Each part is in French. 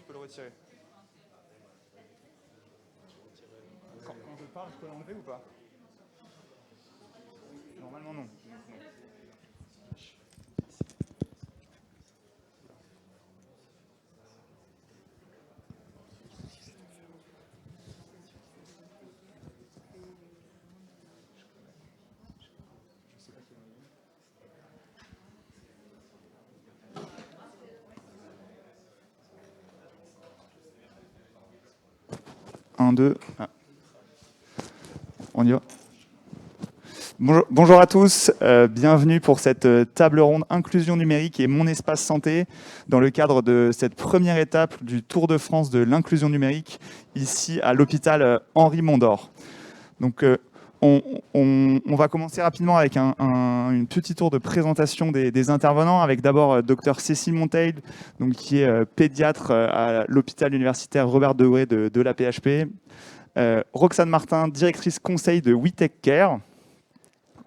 peux le retirer. Quand je parle, je peux l'enlever ou pas? Normalement, non. Un, deux. Ah. On y va. Bonjour à tous, bienvenue pour cette table ronde inclusion numérique et mon espace santé dans le cadre de cette première étape du Tour de France de l'inclusion numérique ici à l'hôpital Henri Mondor. Donc on va commencer rapidement avec une petite tour de présentation des intervenants avec d'abord Dr Cécile Monteil, donc, qui est pédiatre à l'hôpital universitaire Robert Debré de la PHP, Roxane Martin, directrice conseil de WeTech Care,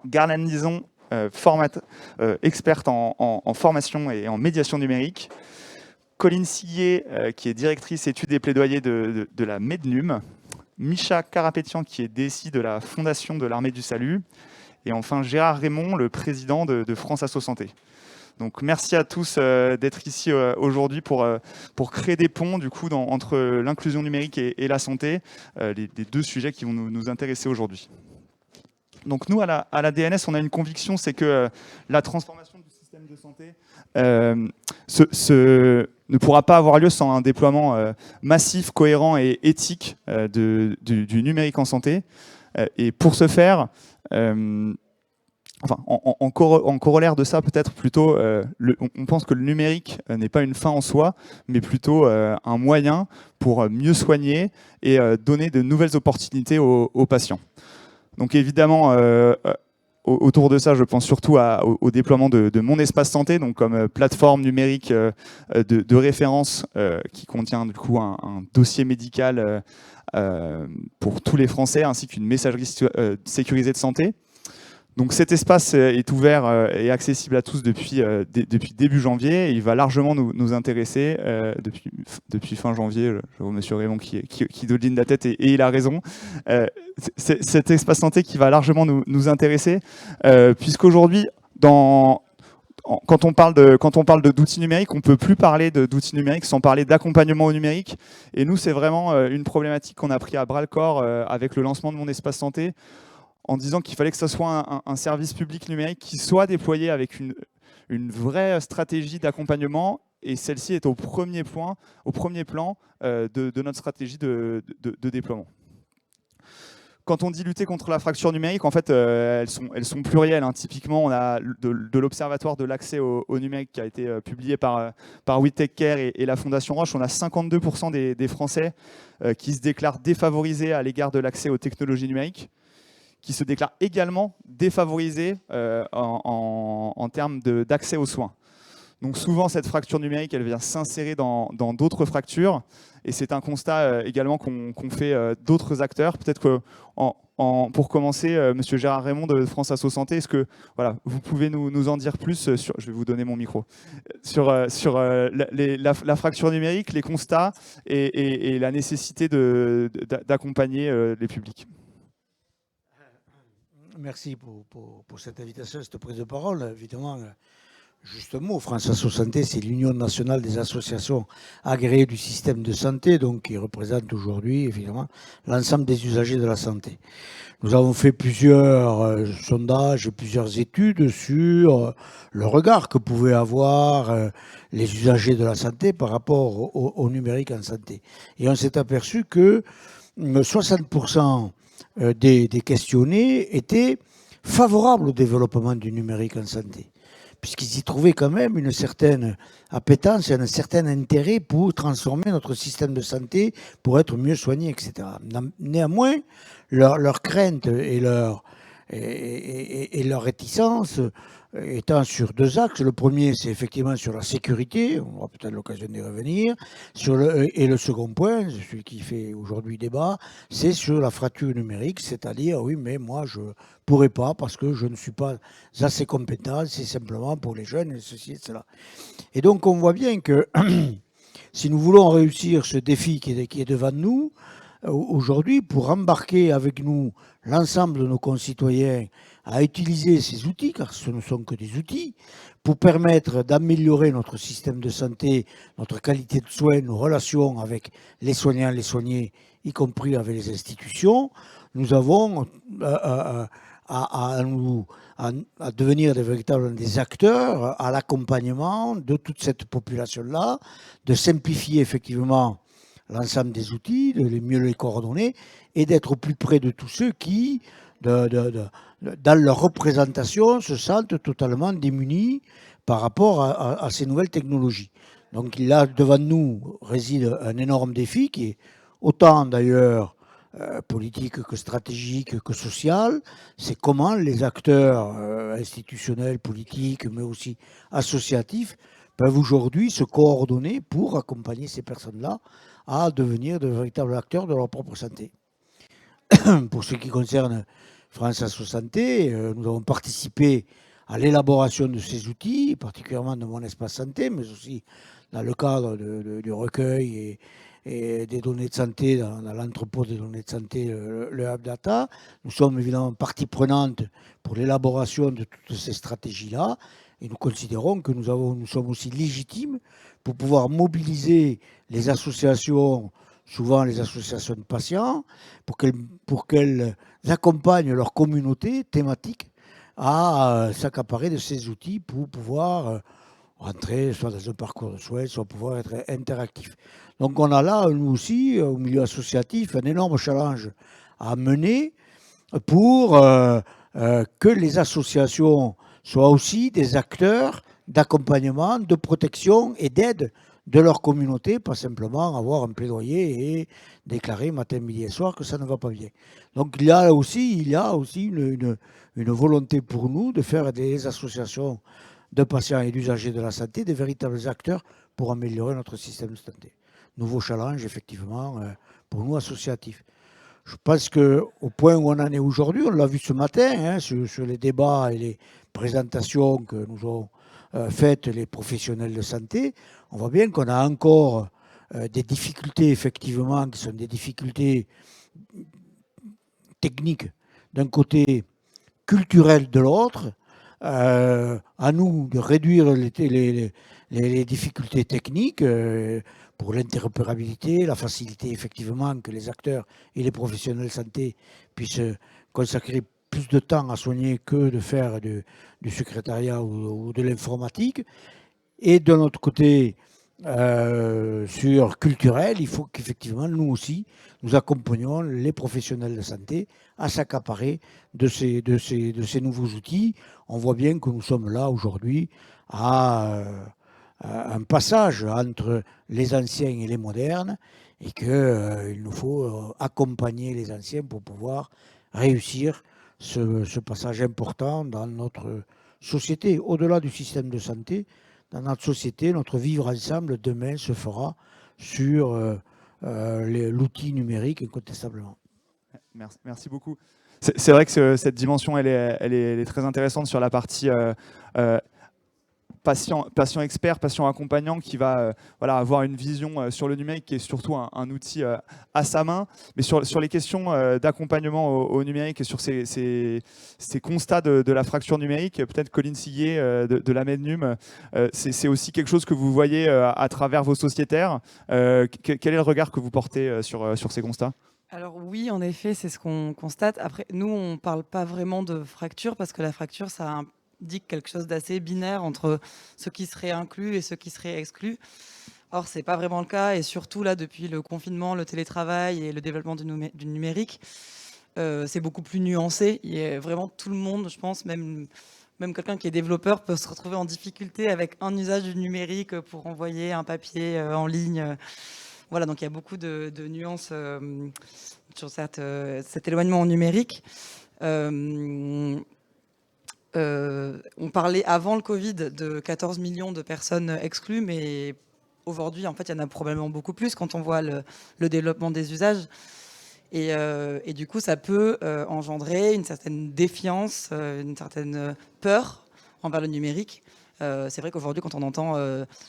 Garland Nison, experte en formation et en médiation numérique, Colline Siguier, qui est directrice études et plaidoyers de la Mednum, Micha Karapétian, qui est DSI de la Fondation de l'Armée du Salut, et enfin Gérard Raymond, le président de France Asso Santé. Donc merci à tous d'être ici aujourd'hui pour créer des ponts du coup, entre l'inclusion numérique et la santé, les deux sujets qui vont nous intéresser aujourd'hui. Donc nous, à la DNS, on a une conviction, c'est que la transformation du système de santé ne pourra pas avoir lieu sans un déploiement massif, cohérent et éthique du numérique en santé. Et pour ce faire, en corollaire de ça, peut-être plutôt, on pense que le numérique n'est pas une fin en soi, mais plutôt un moyen pour mieux soigner et donner de nouvelles opportunités aux patients. Donc évidemment, autour de ça, je pense surtout au déploiement de mon espace santé, donc comme plateforme numérique de référence qui contient du coup un dossier médical pour tous les Français, ainsi qu'une messagerie sécurisée de santé. Donc cet espace est ouvert et accessible à tous depuis début janvier. Et il va largement nous intéresser depuis fin janvier. Je vois monsieur Raymond qui dodeline la tête et il a raison. Cet espace santé qui va largement nous intéresser, puisqu'aujourd'hui, quand on parle d'outils numériques, on ne peut plus parler d'outils numériques sans parler d'accompagnement au numérique. Et nous, c'est vraiment une problématique qu'on a pris à bras-le-corps avec le lancement de mon espace santé, en disant qu'il fallait que ce soit un service public numérique qui soit déployé avec une vraie stratégie d'accompagnement, et celle-ci est au premier plan de notre stratégie de déploiement. Quand on dit lutter contre la fracture numérique, en fait, elles sont plurielles. Hein. Typiquement, on a de l'Observatoire de l'accès au numérique qui a été publié par WeTech Care et la Fondation Roche. On a 52% des Français qui se déclarent défavorisés à l'égard de l'accès aux technologies numériques, qui se déclarent également défavorisés en termes d'accès aux soins. Donc souvent, cette fracture numérique, elle vient s'insérer dans d'autres fractures. Et c'est un constat également qu'ont fait d'autres acteurs. Peut-être que, pour commencer, monsieur Gérard Raymond de France Asso Santé, est-ce que vous pouvez nous en dire plus sur, je vais vous donner mon micro, sur la fracture numérique, les constats et la nécessité d'accompagner les publics. Merci pour cette invitation, cette prise de parole. Évidemment, juste un mot, France Asso Santé, c'est l'Union nationale des associations agréées du système de santé, donc qui représente aujourd'hui, évidemment, l'ensemble des usagers de la santé. Nous avons fait plusieurs sondages, plusieurs études sur le regard que pouvaient avoir les usagers de la santé par rapport au numérique en santé. Et on s'est aperçu que 60% des questionnés étaient favorables au développement du numérique en santé, puisqu'ils y trouvaient quand même une certaine appétence et un certain intérêt pour transformer notre système de santé, pour être mieux soigné, etc. Néanmoins, leur crainte et leur réticence étant sur deux axes. Le premier, c'est effectivement sur la sécurité, on aura peut-être l'occasion d'y revenir, et le second point, celui qui fait aujourd'hui débat, c'est sur la fracture numérique, c'est-à-dire, oui, mais moi, je ne pourrais pas parce que je ne suis pas assez compétent, c'est simplement pour les jeunes, et ceci et cela. Et donc, on voit bien que si nous voulons réussir ce défi qui est devant nous, aujourd'hui, pour embarquer avec nous l'ensemble de nos concitoyens à utiliser ces outils, car ce ne sont que des outils, pour permettre d'améliorer notre système de santé, notre qualité de soins, nos relations avec les soignants, les soignés, y compris avec les institutions, nous avons à devenir des acteurs à l'accompagnement de toute cette population-là, de simplifier effectivement l'ensemble des outils, de mieux les coordonner et d'être au plus près de tous ceux qui, dans leur représentation, se sentent totalement démunis par rapport à ces nouvelles technologies. Donc là, devant nous réside un énorme défi qui est autant d'ailleurs politique que stratégique que social. C'est comment les acteurs institutionnels, politiques, mais aussi associatifs peuvent aujourd'hui se coordonner pour accompagner ces personnes-là à devenir de véritables acteurs de leur propre santé. Pour ce qui concerne France Asso Santé, nous avons participé à l'élaboration de ces outils, particulièrement de mon espace santé, mais aussi dans le cadre du recueil et des données de santé, dans l'entrepôt des données de santé, le Hub Data. Nous sommes évidemment partie prenante pour l'élaboration de toutes ces stratégies-là, et nous considérons que nous sommes aussi légitimes pour pouvoir mobiliser les associations, souvent les associations de patients, pour qu'elles accompagnent leur communauté thématique à s'accaparer de ces outils pour pouvoir rentrer soit dans un parcours de soins, soit pouvoir être interactif. Donc on a là, nous aussi, au milieu associatif, un énorme challenge à mener pour que les associations soient aussi des acteurs d'accompagnement, de protection et d'aide de leur communauté, pas simplement avoir un plaidoyer et déclarer matin, midi et soir que ça ne va pas bien. Donc il y a aussi une volonté pour nous de faire des associations de patients et d'usagers de la santé des véritables acteurs pour améliorer notre système de santé. Nouveau challenge, effectivement, pour nous associatifs. Je pense qu'au point où on en est aujourd'hui, on l'a vu ce matin, hein, sur les débats et les présentations que nous ont faites les professionnels de santé, on voit bien qu'on a encore des difficultés, effectivement, qui sont des difficultés techniques d'un côté, culturelles de l'autre. À nous de réduire les difficultés techniques pour l'interopérabilité, la facilité effectivement que les acteurs et les professionnels de santé puissent consacrer plus de temps à soigner que de faire du secrétariat ou de l'informatique. Et de notre côté, sur culturel, il faut qu'effectivement, nous aussi, nous accompagnions les professionnels de santé à s'accaparer de ces nouveaux outils. On voit bien que nous sommes là aujourd'hui à un passage entre les anciens et les modernes et qu'il nous faut accompagner les anciens pour pouvoir réussir ce passage important dans notre société. Au-delà du système de santé, dans notre société, notre vivre ensemble demain se fera sur l'outil numérique incontestablement. Merci beaucoup. C'est vrai que cette dimension, elle est très intéressante sur la partie patient expert, patient accompagnant qui va voilà, avoir une vision sur le numérique qui est surtout un outil à sa main. Mais sur les questions d'accompagnement au numérique et sur ces constats de la fracture numérique, peut-être Colline Siguier de la Mednum, c'est aussi quelque chose que vous voyez à travers vos sociétaires. Quel est le regard que vous portez sur ces constats ? Alors oui, en effet, c'est ce qu'on constate. Après, nous, on ne parle pas vraiment de fracture parce que la fracture, ça indique quelque chose d'assez binaire entre ceux qui seraient inclus et ceux qui seraient exclus. Or, ce n'est pas vraiment le cas. Et surtout, là, depuis le confinement, le télétravail et le développement du numérique, c'est beaucoup plus nuancé. Il y a vraiment tout le monde, je pense, même quelqu'un qui est développeur peut se retrouver en difficulté avec un usage du numérique pour envoyer un papier en ligne. Voilà, donc il y a beaucoup de nuances sur cet éloignement numérique. On parlait avant le Covid de 14 millions de personnes exclues, mais aujourd'hui, en fait, il y en a probablement beaucoup plus quand on voit le développement des usages. Et du coup, ça peut engendrer une certaine défiance, une certaine peur envers le numérique. C'est vrai qu'aujourd'hui, quand on entend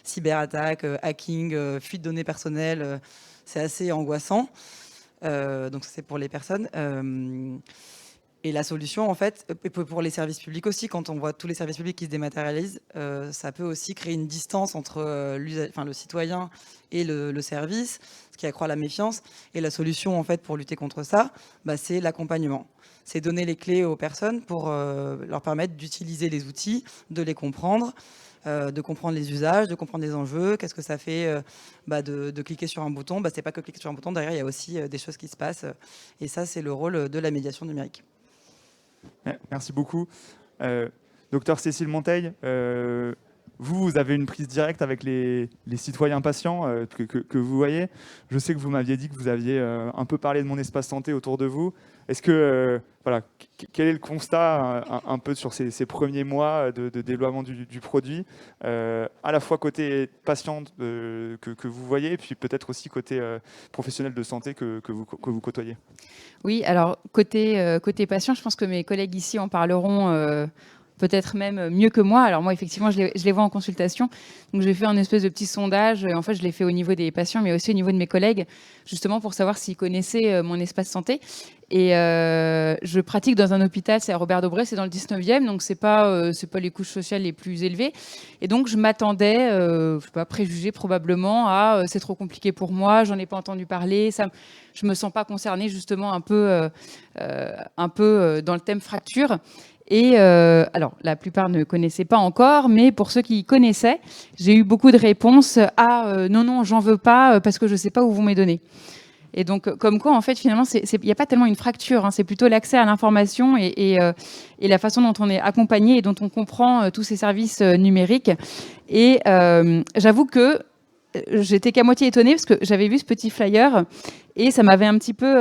cyberattaque, hacking, fuite de données personnelles, c'est assez angoissant. Donc c'est pour les personnes. Et la solution, en fait, pour les services publics aussi, quand on voit tous les services publics qui se dématérialisent, ça peut aussi créer une distance entre le citoyen et le service, ce qui accroît la méfiance. Et la solution, en fait, pour lutter contre ça, c'est l'accompagnement. C'est donner les clés aux personnes pour leur permettre d'utiliser les outils, de les comprendre, de comprendre les usages, de comprendre les enjeux, qu'est-ce que ça fait de cliquer sur un bouton. C'est pas que cliquer sur un bouton, derrière il y a aussi des choses qui se passent. Et ça, c'est le rôle de la médiation numérique. Merci beaucoup. Docteur Cécile Monteil, vous avez une prise directe avec les citoyens patients que vous voyez. Je sais que vous m'aviez dit que vous aviez un peu parlé de mon espace santé autour de vous. Est-ce que, quel est le constat un peu sur ces premiers mois de déploiement du produit, à la fois côté patient que vous voyez, et puis peut-être aussi côté professionnel de santé que vous côtoyez? Oui, alors côté patient, je pense que mes collègues ici en parleront peut-être même mieux que moi. Alors moi, effectivement, je les vois en consultation. Donc j'ai fait un espèce de petit sondage. En fait, je l'ai fait au niveau des patients, mais aussi au niveau de mes collègues, justement pour savoir s'ils connaissaient mon espace santé. Et je pratique dans un hôpital, c'est à Robert-Daubrée, c'est dans le 19e, donc c'est pas les couches sociales les plus élevées. Et donc je m'attendais, je sais pas, préjugé probablement à c'est trop compliqué pour moi, j'en ai pas entendu parler, je me sens pas concernée justement un peu dans le thème fracture. Et alors, la plupart ne connaissaient pas encore, mais pour ceux qui connaissaient, j'ai eu beaucoup de réponses à non, j'en veux pas parce que je sais pas où vous m'les donner. Et donc, comme quoi, en fait, finalement, il n'y a pas tellement une fracture, hein, c'est plutôt l'accès à l'information et la façon dont on est accompagné et dont on comprend tous ces services numériques. Et j'avoue que j'étais qu'à moitié étonnée parce que j'avais vu ce petit flyer et ça m'avait un petit peu,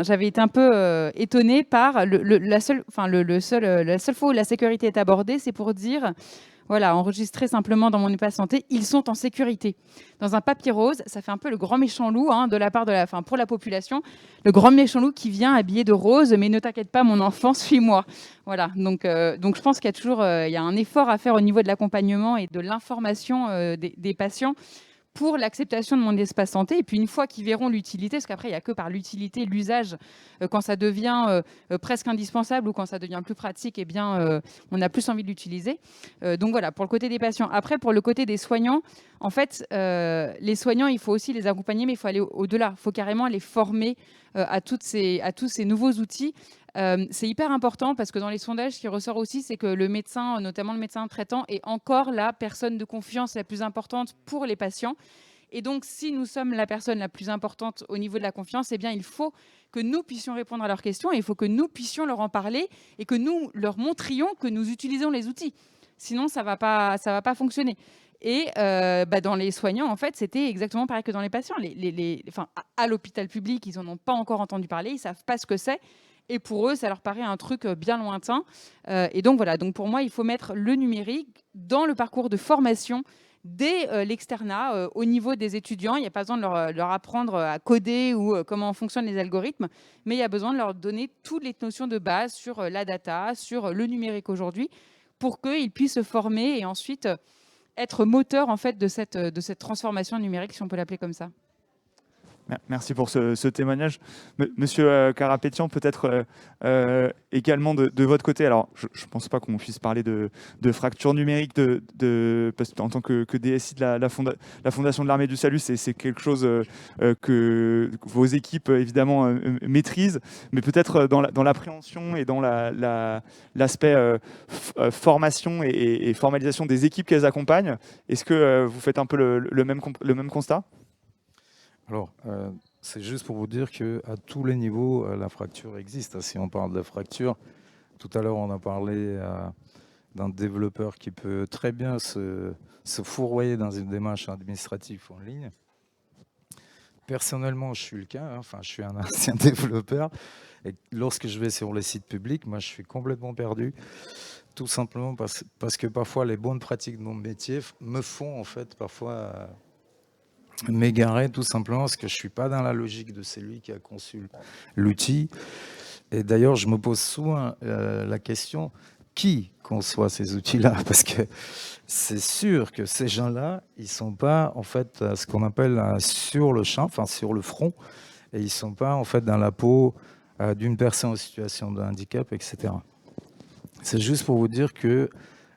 j'avais été un peu étonnée par la seule fois où la sécurité est abordée, c'est pour dire, voilà, enregistré simplement dans mon espace santé, ils sont en sécurité. Dans un papier rose, ça fait un peu le grand méchant loup de la part pour la population, le grand méchant loup qui vient habillé de rose, mais ne t'inquiète pas, mon enfant, suis-moi. Voilà, donc je pense qu'il y a toujours il y a un effort à faire au niveau de l'accompagnement et de l'information des patients pour l'acceptation de mon espace santé. Et puis une fois qu'ils verront l'utilité, parce qu'après, il n'y a que par l'utilité, l'usage, quand ça devient presque indispensable ou quand ça devient plus pratique, eh bien, on a plus envie de l'utiliser. Donc voilà, pour le côté des patients. Après, pour le côté des soignants, en fait, les soignants, il faut aussi les accompagner, mais il faut aller au-delà. Il faut carrément les former à tous ces nouveaux outils. C'est hyper important parce que dans les sondages, ce qui ressort aussi, c'est que le médecin, notamment le médecin traitant, est encore la personne de confiance la plus importante pour les patients. Et donc, si nous sommes la personne la plus importante au niveau de la confiance, eh bien, il faut que nous puissions répondre à leurs questions et il faut que nous puissions leur en parler et que nous leur montrions que nous utilisons les outils. Sinon, ça va pas fonctionner. Et dans les soignants, en fait, c'était exactement pareil que dans les patients. À l'hôpital public, ils n'en ont pas encore entendu parler, ils ne savent pas ce que c'est. Et pour eux, ça leur paraît un truc bien lointain. Et donc voilà, donc pour moi, il faut mettre le numérique dans le parcours de formation dès l'externat, au niveau des étudiants. Il n'y a pas besoin de leur apprendre à coder ou comment fonctionnent les algorithmes, mais il y a besoin de leur donner toutes les notions de base sur la data, sur le numérique aujourd'hui, pour qu'ils puissent se former et ensuite être moteurs en fait, de cette transformation numérique, si on peut l'appeler comme ça. Merci pour ce témoignage. Monsieur Karapétian, peut-être également de votre côté, alors je ne pense pas qu'on puisse parler de fracture numérique parce en tant que DSI de la Fondation de l'Armée du Salut, c'est quelque chose que vos équipes évidemment maîtrisent, mais peut-être dans l'appréhension et dans l'aspect formation et formalisation des équipes qu'elles accompagnent, est-ce que vous faites un peu le même constat ? Alors, c'est juste pour vous dire qu'à tous les niveaux, la fracture existe. Si on parle de fracture, tout à l'heure, on a parlé d'un développeur qui peut très bien se fourvoyer dans une démarche administrative en ligne. Personnellement, je suis le cas. Je suis un ancien développeur. Et lorsque je vais sur les sites publics, moi, je suis complètement perdu. Tout simplement parce que parfois, les bonnes pratiques de mon métier me font, en fait, parfois... m'égarer tout simplement parce que je ne suis pas dans la logique de celui qui a conçu l'outil. Et d'ailleurs, je me pose souvent la question, qui conçoit ces outils-là, parce que c'est sûr que ces gens-là, ils ne sont pas en fait ce qu'on appelle sur le champ, enfin sur le front, et ils ne sont pas en fait dans la peau d'une personne en situation de handicap, etc. C'est juste pour vous dire que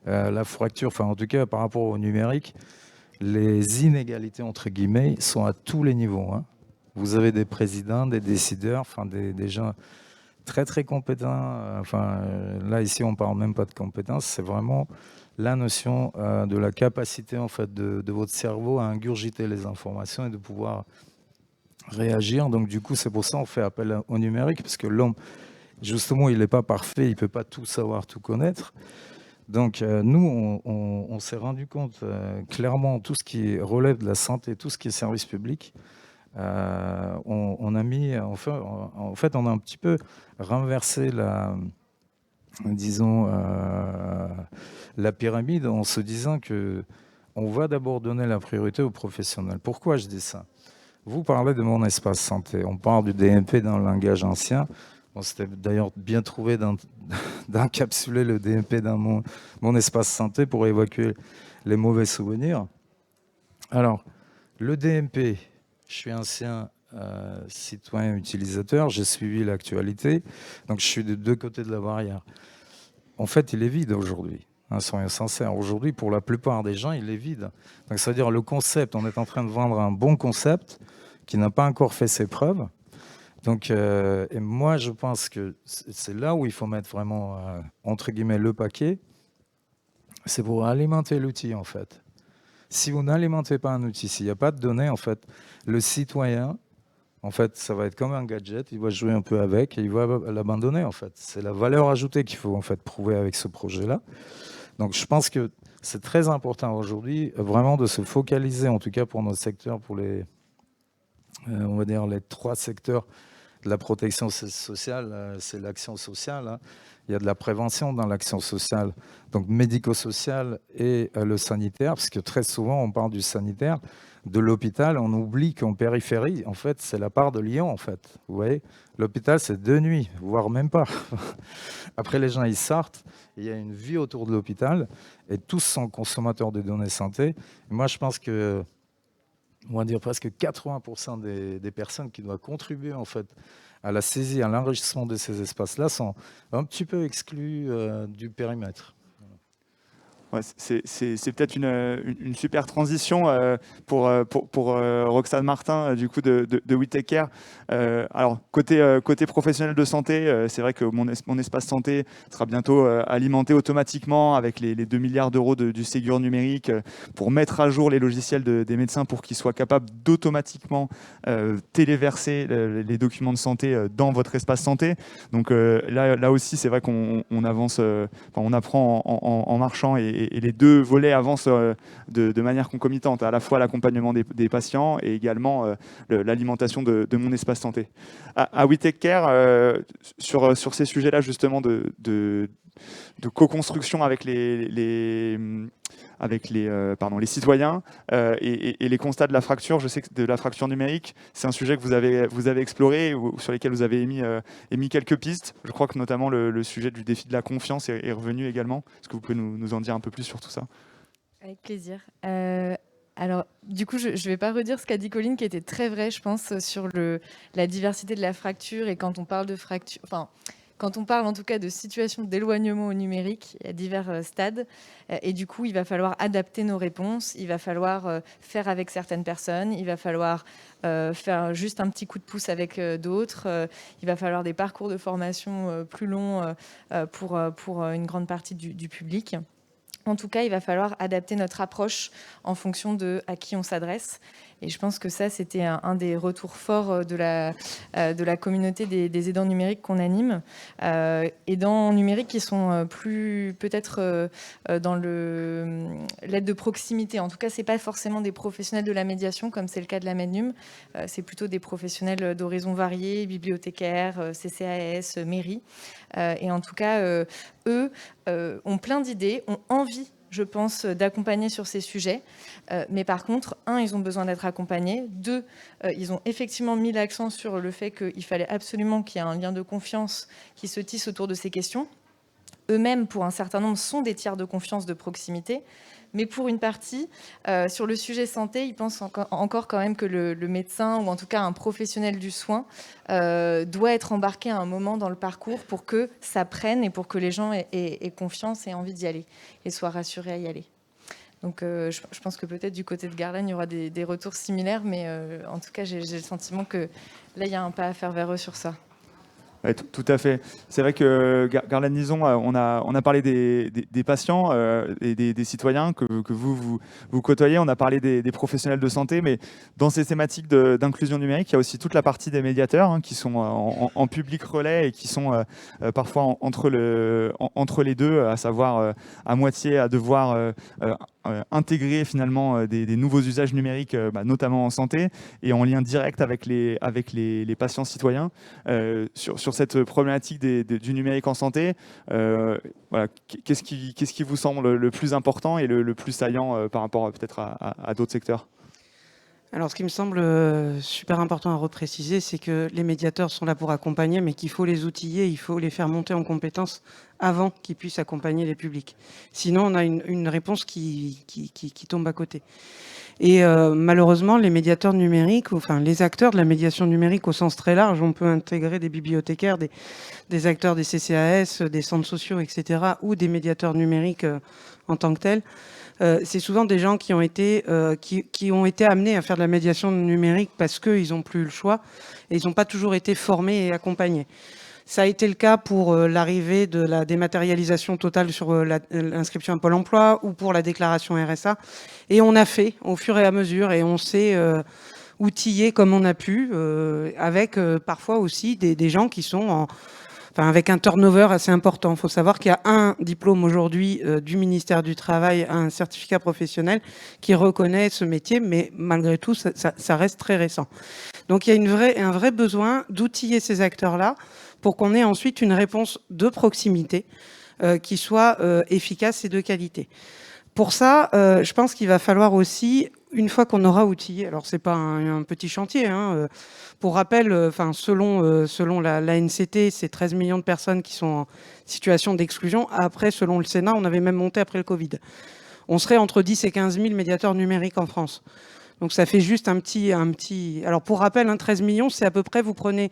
la fracture, enfin en tout cas par rapport au numérique, les inégalités entre guillemets sont à tous les niveaux, hein. Vous avez des présidents, des décideurs, enfin des gens très très compétents. Là ici on parle même pas de compétences, c'est vraiment la notion de la capacité en fait de votre cerveau à ingurgiter les informations et de pouvoir réagir. Donc du coup c'est pour ça qu'on fait appel au numérique, parce que l'homme justement il n'est pas parfait, il peut pas tout savoir, tout connaître. Donc nous on s'est rendu compte clairement, tout ce qui relève de la santé, tout ce qui est service public, on a mis, en fait on a un petit peu renversé la pyramide en se disant que on va d'abord donner la priorité aux professionnels. Pourquoi je dis ça? Vous parlez de mon espace santé, on parle du DMP dans le langage ancien. Bon, c'était d'ailleurs bien trouvé d'encapsuler le DMP dans mon espace santé pour évacuer les mauvais souvenirs. Alors, le DMP, je suis ancien citoyen utilisateur, j'ai suivi l'actualité, donc je suis de deux côtés de la barrière. En fait, il est vide aujourd'hui, hein, soyons sincères. Aujourd'hui, pour la plupart des gens, il est vide. Donc, c'est-à-dire le concept, on est en train de vendre un bon concept qui n'a pas encore fait ses preuves. Donc, et moi, je pense que c'est là où il faut mettre vraiment, entre guillemets, le paquet. C'est pour alimenter l'outil, en fait. Si vous n'alimentez pas un outil, s'il n'y a pas de données, en fait, le citoyen, en fait, ça va être comme un gadget, il va jouer un peu avec et il va l'abandonner, en fait. C'est la valeur ajoutée qu'il faut, en fait, prouver avec ce projet-là. Donc, je pense que c'est très important aujourd'hui, vraiment, de se focaliser, en tout cas pour notre secteur, pour les, on va dire, les 3 secteurs de la protection sociale, c'est l'action sociale, hein. Il y a de la prévention dans l'action sociale, donc médico-sociale et le sanitaire, parce que très souvent on parle du sanitaire, de l'hôpital, on oublie qu'en périphérie, en fait, c'est la part de Lyon, en fait. Vous voyez, l'hôpital, c'est 2 nuits, voire même pas. Après, les gens, ils sortent, il y a une vie autour de l'hôpital, et tous sont consommateurs de données santé. Et moi, je pense que, on va dire presque 80% des personnes qui doivent contribuer, en fait, à la saisie, à l'enrichissement de ces espaces-là, sont un petit peu exclus du périmètre. Ouais, c'est peut-être une super transition pour Roxane Martin du coup de We Take Care. Alors côté professionnel de santé, c'est vrai que mon espace santé sera bientôt alimenté automatiquement avec les 2 milliards d'euros du Ségur numérique pour mettre à jour les logiciels des médecins pour qu'ils soient capables d'automatiquement téléverser les documents de santé dans votre espace santé. Donc là aussi, c'est vrai qu'on avance, on apprend en marchant et les 2 volets avancent de manière concomitante, à la fois l'accompagnement des patients et également l'alimentation de mon espace santé. À We Take Care, sur ces sujets-là justement de co-construction avec les citoyens et les constats de la fracture, je sais que de la fracture numérique, c'est un sujet que vous avez exploré ou sur lesquels vous avez émis quelques pistes. Je crois que notamment le sujet du défi de la confiance est revenu également. Est-ce que vous pouvez nous en dire un peu plus sur tout ça? Avec plaisir. Alors, du coup, je ne vais pas redire ce qu'a dit Colline, qui était très vrai, je pense, sur la diversité de la fracture. Et quand on parle de fracture, enfin, quand on parle en tout cas de situation d'éloignement au numérique, il y a divers stades. Et du coup, il va falloir adapter nos réponses. Il va falloir faire avec certaines personnes. Il va falloir faire juste un petit coup de pouce avec d'autres. Il va falloir des parcours de formation plus longs pour une grande partie du public. En tout cas, il va falloir adapter notre approche en fonction de à qui on s'adresse. Et je pense que ça, c'était un des retours forts de la communauté des aidants numériques qu'on anime. Aidants numériques qui sont plus peut-être dans l'aide de proximité. En tout cas, ce n'est pas forcément des professionnels de la médiation, comme c'est le cas de la Mednum. C'est plutôt des professionnels d'horizons variés, bibliothécaires, CCAS, mairie. Et en tout cas, eux ont plein d'idées, ont envie, je pense, d'accompagner sur ces sujets. Mais par contre, ils ont besoin d'être accompagnés. 2, ils ont effectivement mis l'accent sur le fait qu'il fallait absolument qu'il y ait un lien de confiance qui se tisse autour de ces questions. eux-mêmes, pour un certain nombre, sont des tiers de confiance de proximité. Mais pour une partie, sur le sujet santé, ils pensent encore quand même que le médecin, ou en tout cas un professionnel du soin, doit être embarqué à un moment dans le parcours pour que ça prenne et pour que les gens aient confiance et envie d'y aller et soient rassurés à y aller. Donc je pense que peut-être du côté de Garlanne, il y aura des retours similaires, mais en tout cas, j'ai le sentiment que là, il y a un pas à faire vers eux sur ça. Ouais, tout à fait. C'est vrai que Garlanne Nison, on a parlé des patients et des citoyens que vous côtoyez. On a parlé des professionnels de santé, mais dans ces thématiques d'inclusion numérique, il y a aussi toute la partie des médiateurs qui sont en public relais et qui sont parfois entre les deux, à savoir à moitié à devoir intégrer finalement des nouveaux usages numériques, notamment en santé, et en lien direct avec les patients citoyens. Sur cette problématique du numérique en santé, voilà, qu'est-ce qui vous semble le plus important et le plus saillant par rapport peut-être à d'autres secteurs ? Alors, ce qui me semble super important à repréciser, c'est que les médiateurs sont là pour accompagner, mais qu'il faut les outiller, il faut les faire monter en compétences avant qu'ils puissent accompagner les publics. Sinon, on a une réponse qui tombe à côté. Et malheureusement, les médiateurs numériques, enfin les acteurs de la médiation numérique au sens très large, on peut intégrer des bibliothécaires, des acteurs des CCAS, des centres sociaux, etc., ou des médiateurs numériques en tant que tels. C'est souvent des gens qui ont été amenés à faire de la médiation numérique parce qu'ils n'ont plus le choix et ils n'ont pas toujours été formés et accompagnés. Ça a été le cas pour l'arrivée de la dématérialisation totale sur l'inscription à Pôle emploi ou pour la déclaration RSA. Et on a fait au fur et à mesure et on s'est outillé comme on a pu avec parfois aussi des gens qui sont avec un turnover assez important. Il faut savoir qu'il y a un diplôme aujourd'hui du ministère du Travail, un certificat professionnel qui reconnaît ce métier, mais malgré tout, ça reste très récent. Donc il y a un vrai besoin d'outiller ces acteurs-là pour qu'on ait ensuite une réponse de proximité qui soit efficace et de qualité. Pour ça, je pense qu'il va falloir aussi, une fois qu'on aura outillé, alors c'est pas un petit chantier, pour rappel, selon l'ANCT, c'est 13 millions de personnes qui sont en situation d'exclusion. Après, selon le Sénat, on avait même monté après le Covid. On serait entre 10 et 15 000 médiateurs numériques en France. Donc ça fait juste un petit... Alors pour rappel, 13 millions, c'est à peu près, vous prenez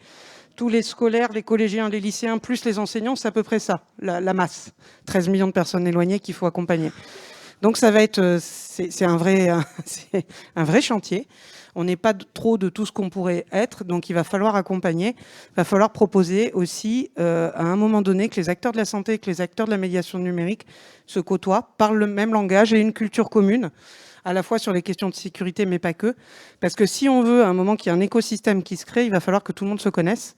tous les scolaires, les collégiens, les lycéens, plus les enseignants, c'est à peu près ça, la masse. 13 millions de personnes éloignées qu'il faut accompagner. Donc ça va être, c'est un vrai chantier. On n'est pas trop de tout ce qu'on pourrait être, donc il va falloir accompagner, il va falloir proposer aussi à un moment donné que les acteurs de la santé, que les acteurs de la médiation numérique se côtoient, parlent le même langage et une culture commune, à la fois sur les questions de sécurité, mais pas que. Parce que si on veut à un moment qu'il y ait un écosystème qui se crée, il va falloir que tout le monde se connaisse.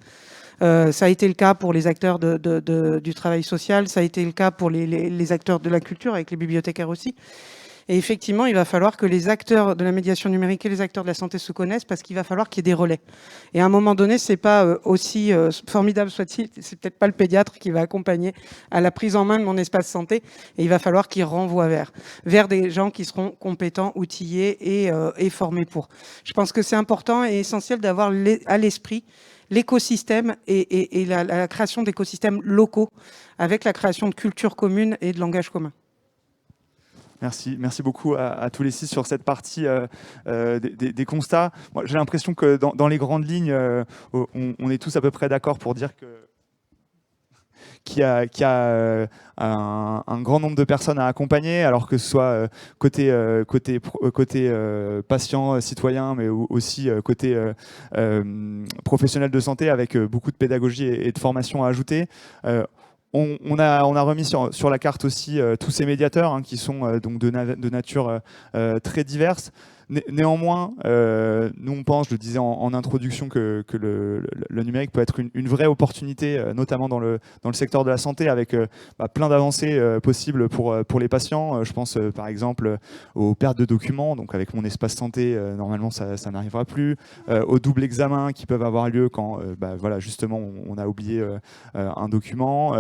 Ça a été le cas pour les acteurs du travail social, ça a été le cas pour les acteurs de la culture, avec les bibliothécaires aussi. Et effectivement, il va falloir que les acteurs de la médiation numérique et les acteurs de la santé se connaissent parce qu'il va falloir qu'il y ait des relais. Et à un moment donné, c'est pas aussi formidable soit-il, c'est peut-être pas le pédiatre qui va accompagner à la prise en main de mon espace santé. Et il va falloir qu'il renvoie vers des gens qui seront compétents, outillés et formés pour. Je pense que c'est important et essentiel d'avoir à l'esprit l'écosystème et la création d'écosystèmes locaux avec la création de cultures communes et de langages communs. Merci beaucoup à tous les six sur cette partie des constats. Moi, j'ai l'impression que dans les grandes lignes, on est tous à peu près d'accord pour dire qu'il y a un grand nombre de personnes à accompagner, alors que ce soit côté patient, citoyen, mais aussi côté professionnel de santé, avec beaucoup de pédagogie et de formation à ajouter. On a remis sur la carte aussi tous ces médiateurs qui sont donc de nature très diverse. Néanmoins, nous on pense, je le disais en introduction, que le numérique peut être une vraie opportunité, notamment dans le secteur de la santé, avec plein d'avancées possibles pour les patients. Je pense par exemple aux pertes de documents, donc avec mon espace santé, normalement ça n'arrivera plus, aux doubles examens qui peuvent avoir lieu quand voilà, justement on a oublié un document,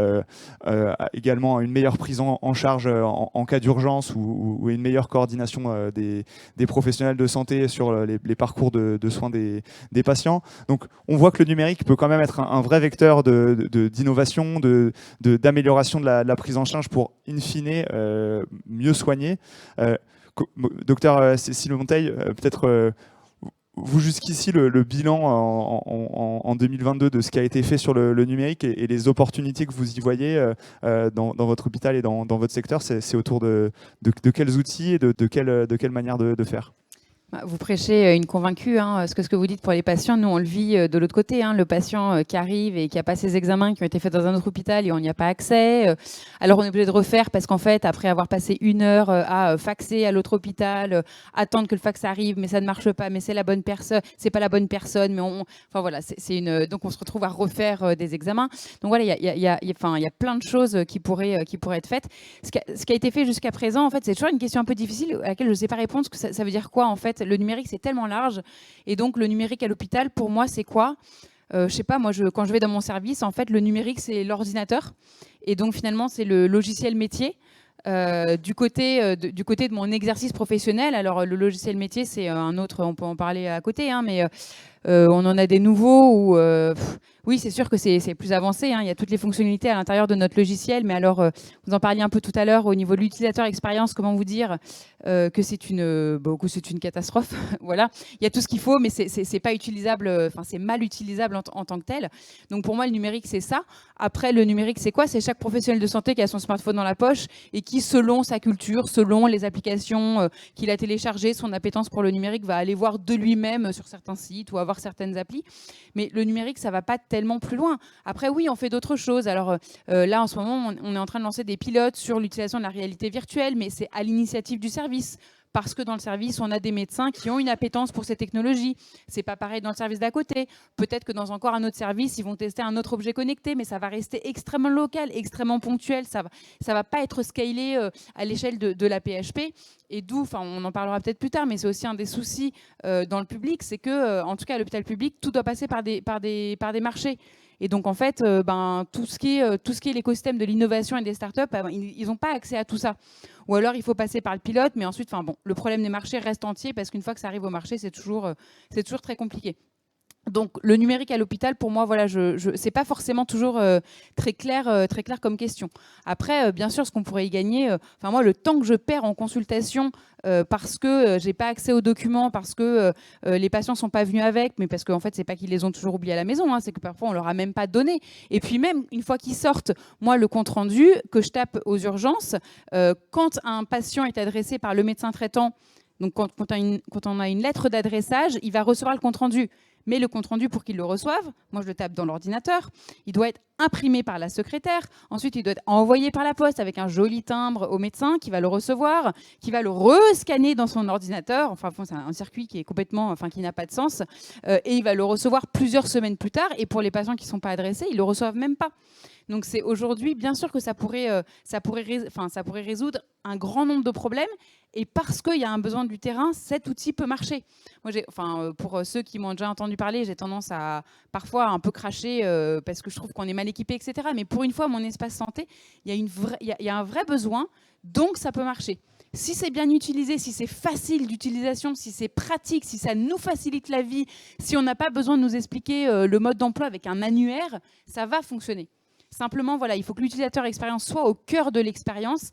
également une meilleure prise en charge en cas d'urgence ou une meilleure coordination des professionnels professionnels de santé sur les parcours de soins des patients. Donc on voit que le numérique peut quand même être un vrai vecteur d'innovation, d'amélioration de la prise en charge pour, in fine, mieux soigner. Docteur Cécile Monteil, peut-être vous jusqu'ici le bilan en 2022 de ce qui a été fait sur le numérique et les opportunités que vous y voyez dans votre hôpital et dans votre secteur, c'est autour de quels outils et de quelle manière de faire? Vous prêchez une convaincue, hein, ce que vous dites pour les patients, nous on le vit de l'autre côté, hein, le patient qui arrive et qui n'a pas ses examens qui ont été faits dans un autre hôpital et on n'y a pas accès, alors on est obligé de refaire parce qu'en fait après avoir passé 1 heure à faxer à l'autre hôpital, attendre que le fax arrive mais ça ne marche pas, mais c'est la bonne personne, c'est pas la bonne personne, mais enfin voilà, donc on se retrouve à refaire des examens. Donc voilà, il y a plein de choses qui pourraient être faites. Ce qui a été fait jusqu'à présent, en fait, c'est toujours une question un peu difficile à laquelle je ne sais pas répondre, parce que ça veut dire quoi en fait? Le numérique, c'est tellement large. Et donc, le numérique à l'hôpital, pour moi, c'est quoi? Je sais pas, moi, quand je vais dans mon service, en fait, le numérique, c'est l'ordinateur. Et donc, finalement, c'est le logiciel métier. Du côté de mon exercice professionnel, alors le logiciel métier, c'est un autre, on peut en parler à côté, hein, mais on en a des nouveaux où, oui, c'est sûr que c'est plus avancé, hein, il y a toutes les fonctionnalités à l'intérieur de notre logiciel, mais alors, vous en parliez un peu tout à l'heure, au niveau de l'utilisateur expérience, comment vous dire que c'est une catastrophe. Voilà, il y a tout ce qu'il faut, mais c'est pas utilisable, enfin, c'est mal utilisable en tant que tel. Donc pour moi, le numérique, c'est ça. Après, le numérique, c'est quoi? C'est chaque professionnel de santé qui a son smartphone dans la poche et qui, selon sa culture, selon les applications qu'il a téléchargées, son appétence pour le numérique, va aller voir de lui-même sur certains sites ou avoir certaines applis. Mais le numérique, ça va pas tellement plus loin. Après, oui, on fait d'autres choses. Alors là, en ce moment, on est en train de lancer des pilotes sur l'utilisation de la réalité virtuelle, mais c'est à l'initiative du service. Parce que dans le service, on a des médecins qui ont une appétence pour ces technologies. C'est pas pareil dans le service d'à côté. Peut-être que dans encore un autre service, ils vont tester un autre objet connecté, mais ça va rester extrêmement local, extrêmement ponctuel. Ça va pas être scalé à l'échelle de la PHP. Et d'où, enfin, on en parlera peut-être plus tard, mais c'est aussi un des soucis dans le public, c'est que, en tout cas, à l'hôpital public, tout doit passer par des marchés. Et donc, en fait, tout ce qui est l'écosystème de l'innovation et des startups, ils n'ont pas accès à tout ça. Ou alors, il faut passer par le pilote, mais ensuite, le problème des marchés reste entier parce qu'une fois que ça arrive au marché, c'est toujours très compliqué. Donc, le numérique à l'hôpital, pour moi, voilà, c'est pas forcément toujours très clair comme question. Après, bien sûr, ce qu'on pourrait y gagner, moi, le temps que je perds en consultation parce que j'ai pas accès aux documents, parce que les patients sont pas venus avec, mais parce qu'en fait, c'est pas qu'ils les ont toujours oubliés à la maison, hein, c'est que parfois on leur a même pas donné. Et puis même une fois qu'ils sortent, moi, le compte rendu que je tape aux urgences, quand un patient est adressé par le médecin traitant, donc quand on a une lettre d'adressage, il va recevoir le compte rendu. Mais le compte-rendu, pour qu'il le reçoive, moi je le tape dans l'ordinateur, il doit être imprimé par la secrétaire, ensuite il doit être envoyé par la poste avec un joli timbre au médecin qui va le recevoir, qui va le rescanner dans son ordinateur, enfin c'est un circuit qui est complètement, qui n'a pas de sens, et il va le recevoir plusieurs semaines plus tard, et pour les patients qui ne sont pas adressés, ils ne le reçoivent même pas. Donc c'est aujourd'hui, bien sûr que ça pourrait résoudre un grand nombre de problèmes, et parce qu'il y a un besoin du terrain, cet outil peut marcher. Moi, pour ceux qui m'ont déjà entendu parler, j'ai tendance à parfois un peu cracher parce que je trouve qu'on est mal équipé, etc. Mais pour une fois, mon espace santé, il y a un vrai besoin, donc ça peut marcher. Si c'est bien utilisé, si c'est facile d'utilisation, si c'est pratique, si ça nous facilite la vie, si on n'a pas besoin de nous expliquer le mode d'emploi avec un annuaire, ça va fonctionner. Simplement, voilà, il faut que l'utilisateur expérience soit au cœur de l'expérience.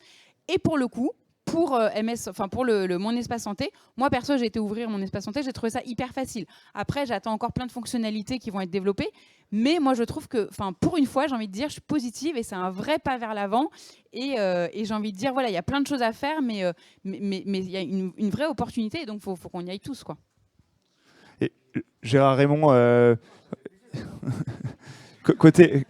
Et pour le coup, pour mon espace santé, moi perso, j'ai été ouvrir mon espace santé, j'ai trouvé ça hyper facile. Après, j'attends encore plein de fonctionnalités qui vont être développées, mais moi je trouve que, pour une fois, j'ai envie de dire, je suis positive et c'est un vrai pas vers l'avant. Et j'ai envie de dire, voilà, il y a plein de choses à faire, mais il y a une vraie opportunité, donc faut qu'on y aille tous, quoi. Et Gérard Raymond, côté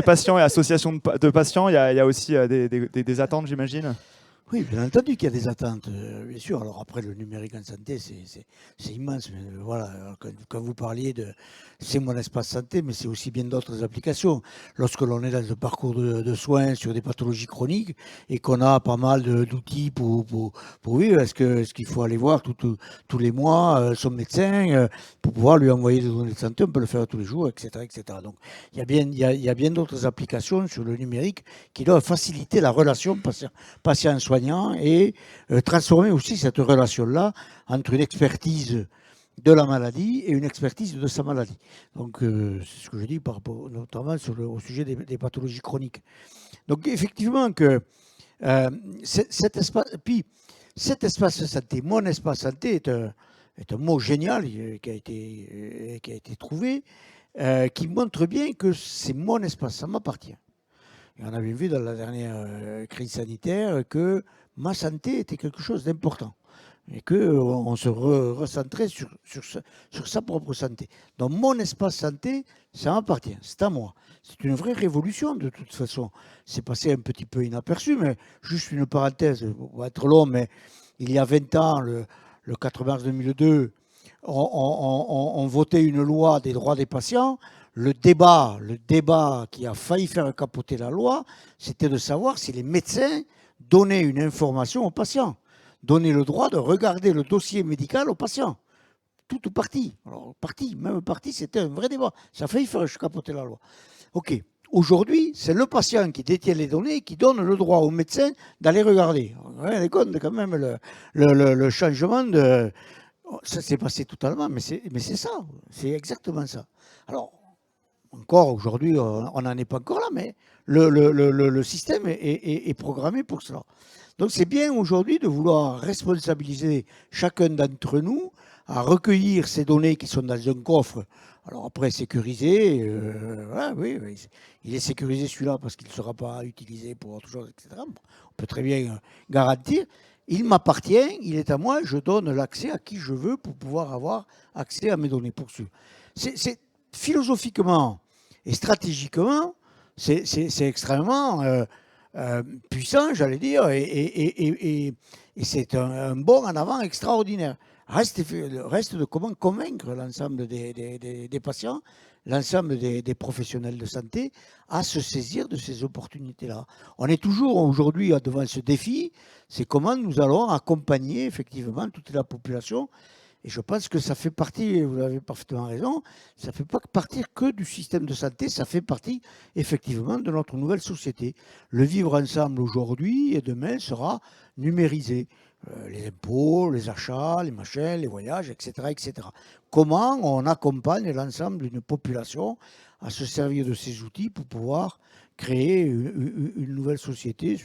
patient et association de patients, il y a aussi des attentes, j'imagine. Oui, bien entendu qu'il y a des attentes, bien sûr. Alors après, le numérique en santé, c'est immense. Mais voilà, quand vous parliez de c'est mon espace santé, mais c'est aussi bien d'autres applications. Lorsque l'on est dans un parcours de soins sur des pathologies chroniques et qu'on a pas mal d'outils pour vivre, est-ce qu'il faut aller voir tous les mois son médecin pour pouvoir lui envoyer des données de santé? On peut le faire tous les jours, etc., etc. Donc il y a bien d'autres applications sur le numérique qui doivent faciliter la relation patient-soignant gagnant et transformer aussi cette relation-là entre une expertise de la maladie et une expertise de sa maladie. Donc, c'est ce que je dis par rapport notamment au sujet des pathologies chroniques. Donc, effectivement, que cet espace santé, mon espace santé est un mot génial qui a été trouvé, qui montre bien que c'est mon espace, ça m'appartient. Et on avait vu dans la dernière crise sanitaire que ma santé était quelque chose d'important et qu'on se recentrait sur sa propre santé. Donc mon espace santé, ça m'appartient, c'est à moi. C'est une vraie révolution de toute façon. C'est passé un petit peu inaperçu, mais juste une parenthèse, on va être long, mais il y a 20 ans, le 4 mars 2002, on votait une loi des droits des patients. Le débat qui a failli faire capoter la loi, c'était de savoir si les médecins donnaient une information aux patients, donnaient le droit de regarder le dossier médical aux patients. Tout ou partie. Alors, même partie, c'était un vrai débat. Ça a failli faire capoter la loi. OK. Aujourd'hui, c'est le patient qui détient les données et qui donne le droit au médecin d'aller regarder. Vous rendez compte quand même le changement de... Ça s'est passé totalement, mais c'est ça. C'est exactement ça. Alors, encore aujourd'hui, on n'en est pas encore là, mais le système est programmé pour cela. Donc c'est bien aujourd'hui de vouloir responsabiliser chacun d'entre nous à recueillir ces données qui sont dans un coffre. Alors après, sécurisé, voilà, oui, il est sécurisé celui-là parce qu'il ne sera pas utilisé pour autre chose, etc. On peut très bien garantir. Il m'appartient, il est à moi, je donne l'accès à qui je veux pour pouvoir avoir accès à mes données poursuivies. C'est philosophiquement et stratégiquement, c'est extrêmement puissant, j'allais dire, et c'est un bond en avant extraordinaire. Reste de comment convaincre l'ensemble des patients, l'ensemble des professionnels de santé à se saisir de ces opportunités-là. On est toujours aujourd'hui devant ce défi, c'est comment nous allons accompagner effectivement toute la population. Et je pense que ça fait partie, vous avez parfaitement raison, ça ne fait pas partir que du système de santé, ça fait partie effectivement de notre nouvelle société. Le vivre ensemble aujourd'hui et demain sera numérisé. Les impôts, les achats, les machins, les voyages, etc., etc. Comment on accompagne l'ensemble d'une population à se servir de ces outils pour pouvoir créer une nouvelle société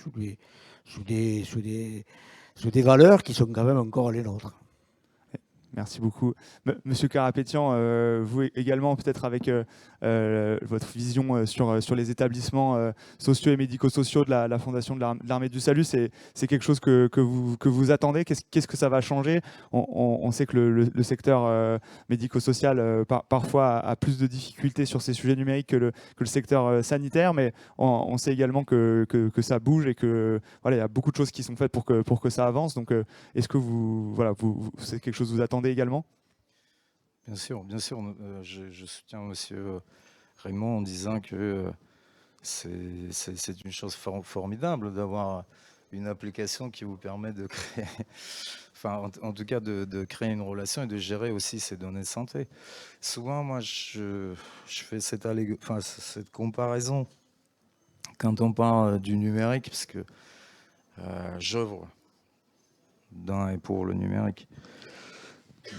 sous des valeurs qui sont quand même encore les nôtres. Merci beaucoup. Monsieur Karapétian, vous également, peut-être avec votre vision sur les établissements sociaux et médico-sociaux de la Fondation de l'Armée du Salut, c'est quelque chose que vous attendez. Qu'est-ce que ça va changer? On sait que le secteur médico-social parfois a plus de difficultés sur ces sujets numériques que le secteur sanitaire, mais on sait également que ça bouge et que voilà, il y a beaucoup de choses qui sont faites pour que ça avance. Donc, est-ce que c'est quelque chose que vous attendez également? Bien sûr. Je soutiens monsieur Raymond en disant que c'est une chose formidable d'avoir une application qui vous permet de créer, enfin en tout cas de créer une relation et de gérer aussi ces données de santé. Souvent, moi, je fais cette comparaison quand on parle du numérique, parce que j'œuvre dans et pour le numérique.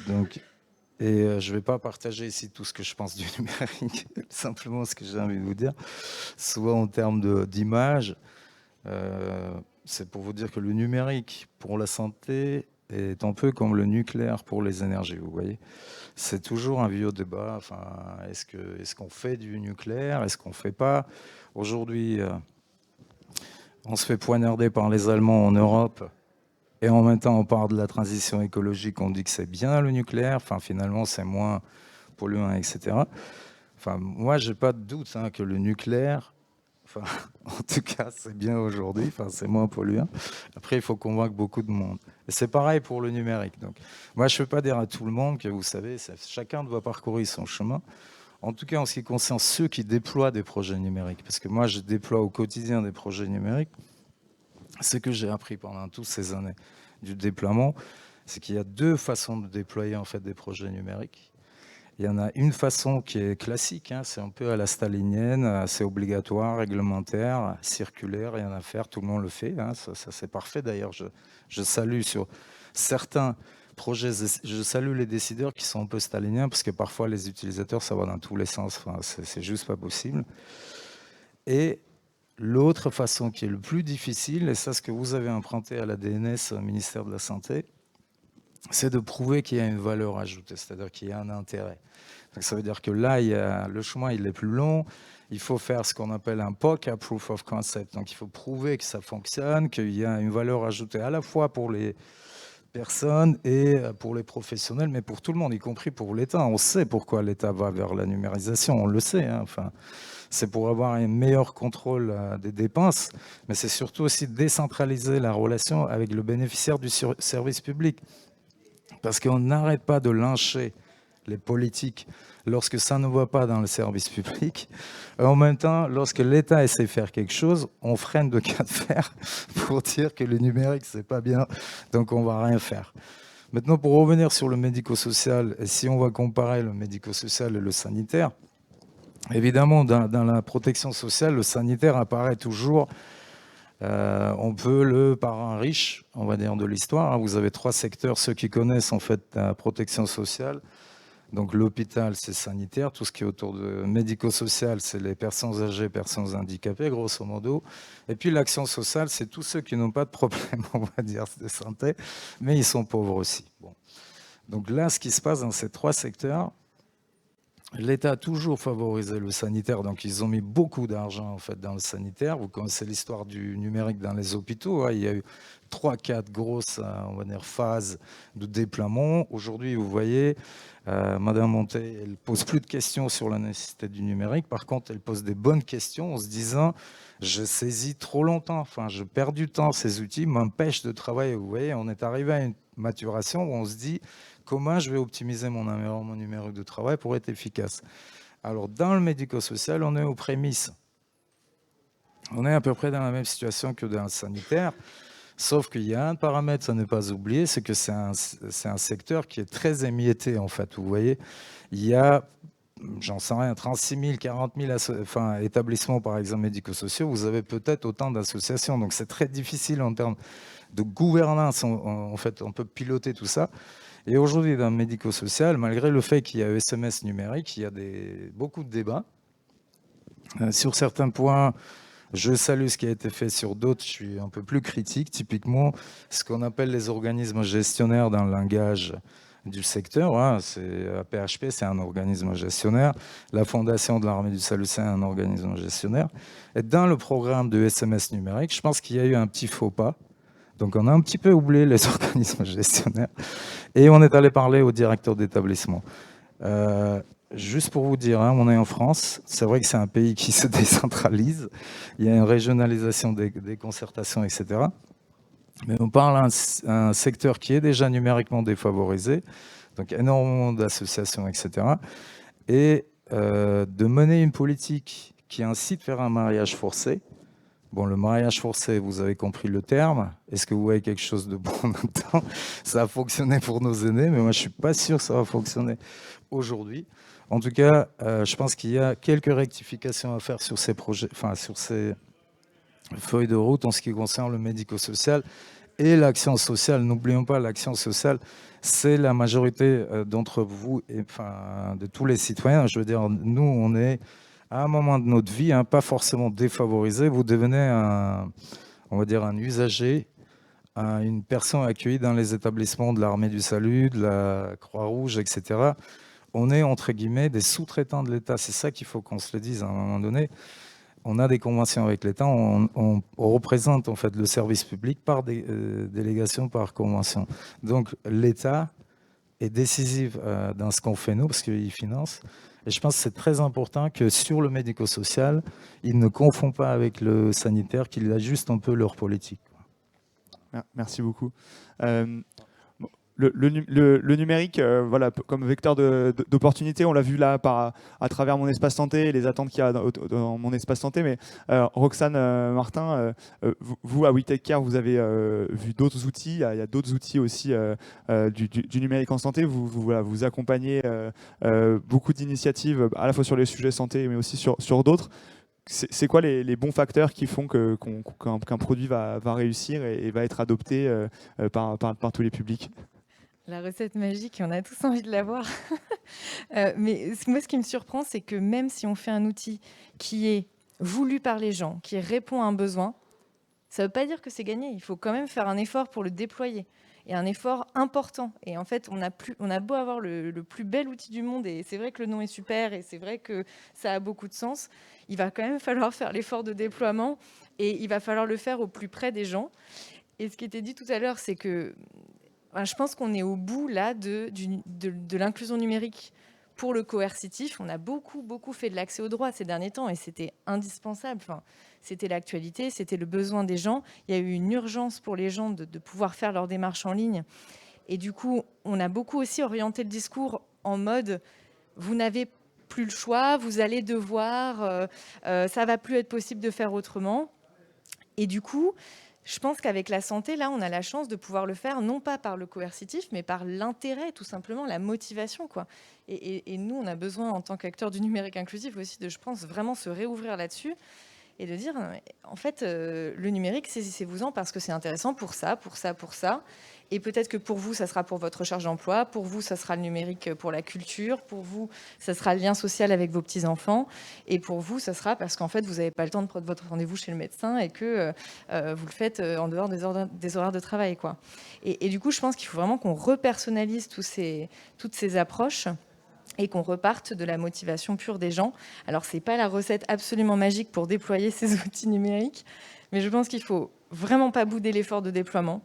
Donc, je ne vais pas partager ici tout ce que je pense du numérique, simplement ce que j'ai envie de vous dire. Souvent en termes d'image, c'est pour vous dire que le numérique pour la santé est un peu comme le nucléaire pour les énergies, vous voyez. C'est toujours un vieux débat. Enfin, est-ce qu'on fait du nucléaire? Est-ce qu'on ne fait pas? Aujourd'hui, on se fait poignarder par les Allemands en Europe. Et en même temps, on parle de la transition écologique, on dit que c'est bien le nucléaire, enfin, finalement, c'est moins polluant, etc. Enfin, moi, je n'ai pas de doute que le nucléaire, enfin, en tout cas, c'est bien aujourd'hui, enfin, c'est moins polluant. Après, il faut convaincre beaucoup de monde. Et c'est pareil pour le numérique. Donc, moi, je ne veux pas dire à tout le monde que, vous savez, chacun doit parcourir son chemin. En tout cas, en ce qui concerne ceux qui déploient des projets numériques, parce que moi, je déploie au quotidien des projets numériques. Ce que j'ai appris pendant toutes ces années du déploiement, c'est qu'il y a deux façons de déployer en fait des projets numériques. Il y en a une façon qui est classique, hein, c'est un peu à la stalinienne, c'est obligatoire, réglementaire, circulaire, rien à faire, tout le monde le fait. Hein, ça c'est parfait d'ailleurs. Je salue sur certains projets, je salue les décideurs qui sont un peu staliniens, parce que parfois les utilisateurs, ça va dans tous les sens, enfin, c'est juste pas possible. Et l'autre façon qui est le plus difficile, et ça ce que vous avez emprunté à la DNS, au ministère de la Santé, c'est de prouver qu'il y a une valeur ajoutée, c'est-à-dire qu'il y a un intérêt. Donc ça veut dire que là, le chemin il est plus long, il faut faire ce qu'on appelle un POC, Proof of Concept. Donc il faut prouver que ça fonctionne, qu'il y a une valeur ajoutée à la fois pour les personnes et pour les professionnels, mais pour tout le monde, y compris pour l'État. On sait pourquoi l'État va vers la numérisation, on le sait. Hein, enfin, c'est pour avoir un meilleur contrôle des dépenses, mais c'est surtout aussi décentraliser la relation avec le bénéficiaire du service public. Parce qu'on n'arrête pas de lyncher les politiques lorsque ça ne va pas dans le service public. En même temps, lorsque l'État essaie de faire quelque chose, on freine de cas de fer pour dire que le numérique, c'est pas bien, donc on va rien faire. Maintenant, pour revenir sur le médico-social, et si on va comparer le médico-social et le sanitaire, évidemment, dans la protection sociale, le sanitaire apparaît toujours... on peut le parrain riche, on va dire, de l'histoire. Vous avez 3 secteurs, ceux qui connaissent en fait la protection sociale. Donc l'hôpital, c'est sanitaire. Tout ce qui est autour de médico-social, c'est les personnes âgées, personnes handicapées, grosso modo. Et puis l'action sociale, c'est tous ceux qui n'ont pas de problème, on va dire, de santé, mais ils sont pauvres aussi. Bon. Donc là, ce qui se passe dans ces 3 secteurs, l'État a toujours favorisé le sanitaire, donc ils ont mis beaucoup d'argent en fait dans le sanitaire. Vous connaissez l'histoire du numérique dans les hôpitaux. Hein. Il y a eu 3-4 grosses, on va dire, phases de déploiement. Aujourd'hui, vous voyez, Madame Montet, elle pose plus de questions sur la nécessité du numérique. Par contre, elle pose des bonnes questions en se disant, je saisis trop longtemps, enfin, je perds du temps. Ces outils m'empêchent de travailler. Vous voyez, on est arrivé à une maturation où on se dit, comment je vais optimiser mon environnement numérique de travail pour être efficace? Alors, dans le médico-social, on est aux prémices. On est à peu près dans la même situation que dans le sanitaire, sauf qu'il y a un paramètre à ne pas oublier, c'est que c'est un secteur qui est très émietté, en fait. Vous voyez, il y a, j'en sais rien, 36 000, 40 000 établissements, par exemple, médico-sociaux. Vous avez peut-être autant d'associations. Donc, c'est très difficile en termes de gouvernance. En fait, on peut piloter tout ça. Et aujourd'hui, dans le médico-social, malgré le fait qu'il y a SMS numérique, il y a beaucoup de débats. Sur certains points, je salue ce qui a été fait. Sur d'autres, je suis un peu plus critique. Typiquement, ce qu'on appelle les organismes gestionnaires dans le langage du secteur. Hein, PHP, c'est un organisme gestionnaire. La Fondation de l'Armée du Salut, c'est un organisme gestionnaire. Et dans le programme de SMS numérique, je pense qu'il y a eu un petit faux pas. Donc, on a un petit peu oublié les organismes gestionnaires et on est allé parler au directeur d'établissement. Juste pour vous dire, hein, on est en France. C'est vrai que c'est un pays qui se décentralise. Il y a une régionalisation des concertations, etc. Mais on parle d'un secteur qui est déjà numériquement défavorisé, donc énormément d'associations, etc. Et de mener une politique qui incite vers un mariage forcé. Bon, le mariage forcé, vous avez compris le terme. Est-ce que vous voyez quelque chose de bon en même temps? Ça a fonctionné pour nos aînés, mais moi, je ne suis pas sûr que ça va fonctionner aujourd'hui. En tout cas, je pense qu'il y a quelques rectifications à faire sur ces projets, enfin, sur ces feuilles de route en ce qui concerne le médico-social et l'action sociale. N'oublions pas, l'action sociale, c'est la majorité d'entre vous, et, enfin, de tous les citoyens. Je veux dire, nous, on est... à un moment de notre vie, hein, pas forcément défavorisé, vous devenez on va dire un usager, une personne accueillie dans les établissements de l'Armée du Salut, de la Croix-Rouge, etc. On est, entre guillemets, des sous-traitants de l'État. C'est ça qu'il faut qu'on se le dise à un moment donné. On a des conventions avec l'État, on représente en fait le service public par délégation, par convention. Donc l'État est décisif dans ce qu'on fait nous, parce qu'il finance. Et je pense que c'est très important que sur le médico-social, ils ne confondent pas avec le sanitaire, qu'ils ajustent un peu leur politique. Merci beaucoup. Le numérique, voilà, comme vecteur d'opportunité, on l'a vu là à travers mon espace santé, les attentes qu'il y a dans mon espace santé. Mais Roxane Martin, vous à WeTakeCare, vous avez vu d'autres outils. Il y a d'autres outils aussi du numérique en santé. Voilà, vous accompagnez beaucoup d'initiatives à la fois sur les sujets santé, mais aussi sur d'autres. C'est quoi les bons facteurs qui font qu'un produit va réussir et va être adopté par tous les publics? La recette magique, on a tous envie de l'avoir. Mais moi, ce qui me surprend, c'est que même si on fait un outil qui est voulu par les gens, qui répond à un besoin, ça ne veut pas dire que c'est gagné. Il faut quand même faire un effort pour le déployer. Et un effort important. Et en fait, on a beau avoir le plus bel outil du monde, et c'est vrai que le nom est super, et c'est vrai que ça a beaucoup de sens, il va quand même falloir faire l'effort de déploiement, et il va falloir le faire au plus près des gens. Et ce qui était dit tout à l'heure, c'est que je pense qu'on est au bout là de l'inclusion numérique pour le coercitif. On a beaucoup fait de l'accès au droit ces derniers temps et c'était indispensable. Enfin, c'était l'actualité, c'était le besoin des gens. Il y a eu une urgence pour les gens de pouvoir faire leur démarche en ligne. Et du coup, on a beaucoup aussi orienté le discours en mode « vous n'avez plus le choix, vous allez devoir, ça va plus être possible de faire autrement ». Et du coup, je pense qu'avec la santé, là, on a la chance de pouvoir le faire, non pas par le coercitif, mais par l'intérêt, tout simplement, la motivation, quoi. Et nous, on a besoin, en tant qu'acteurs du numérique inclusif aussi, de, je pense, vraiment se réouvrir là-dessus et de dire, en fait, le numérique, saisissez-vous-en parce que c'est intéressant pour ça, pour ça, pour ça. Et peut-être que pour vous, ça sera pour votre recherche d'emploi, pour vous, ça sera le numérique pour la culture, pour vous, ça sera le lien social avec vos petits-enfants, et pour vous, ça sera parce qu'en fait, vous n'avez pas le temps de prendre votre rendez-vous chez le médecin et que vous le faites en dehors des horaires de travail, quoi. Et du coup, je pense qu'il faut vraiment qu'on repersonnalise toutes ces approches et qu'on reparte de la motivation pure des gens. Alors, ce n'est pas la recette absolument magique pour déployer ces outils numériques, mais je pense qu'il ne faut vraiment pas bouder l'effort de déploiement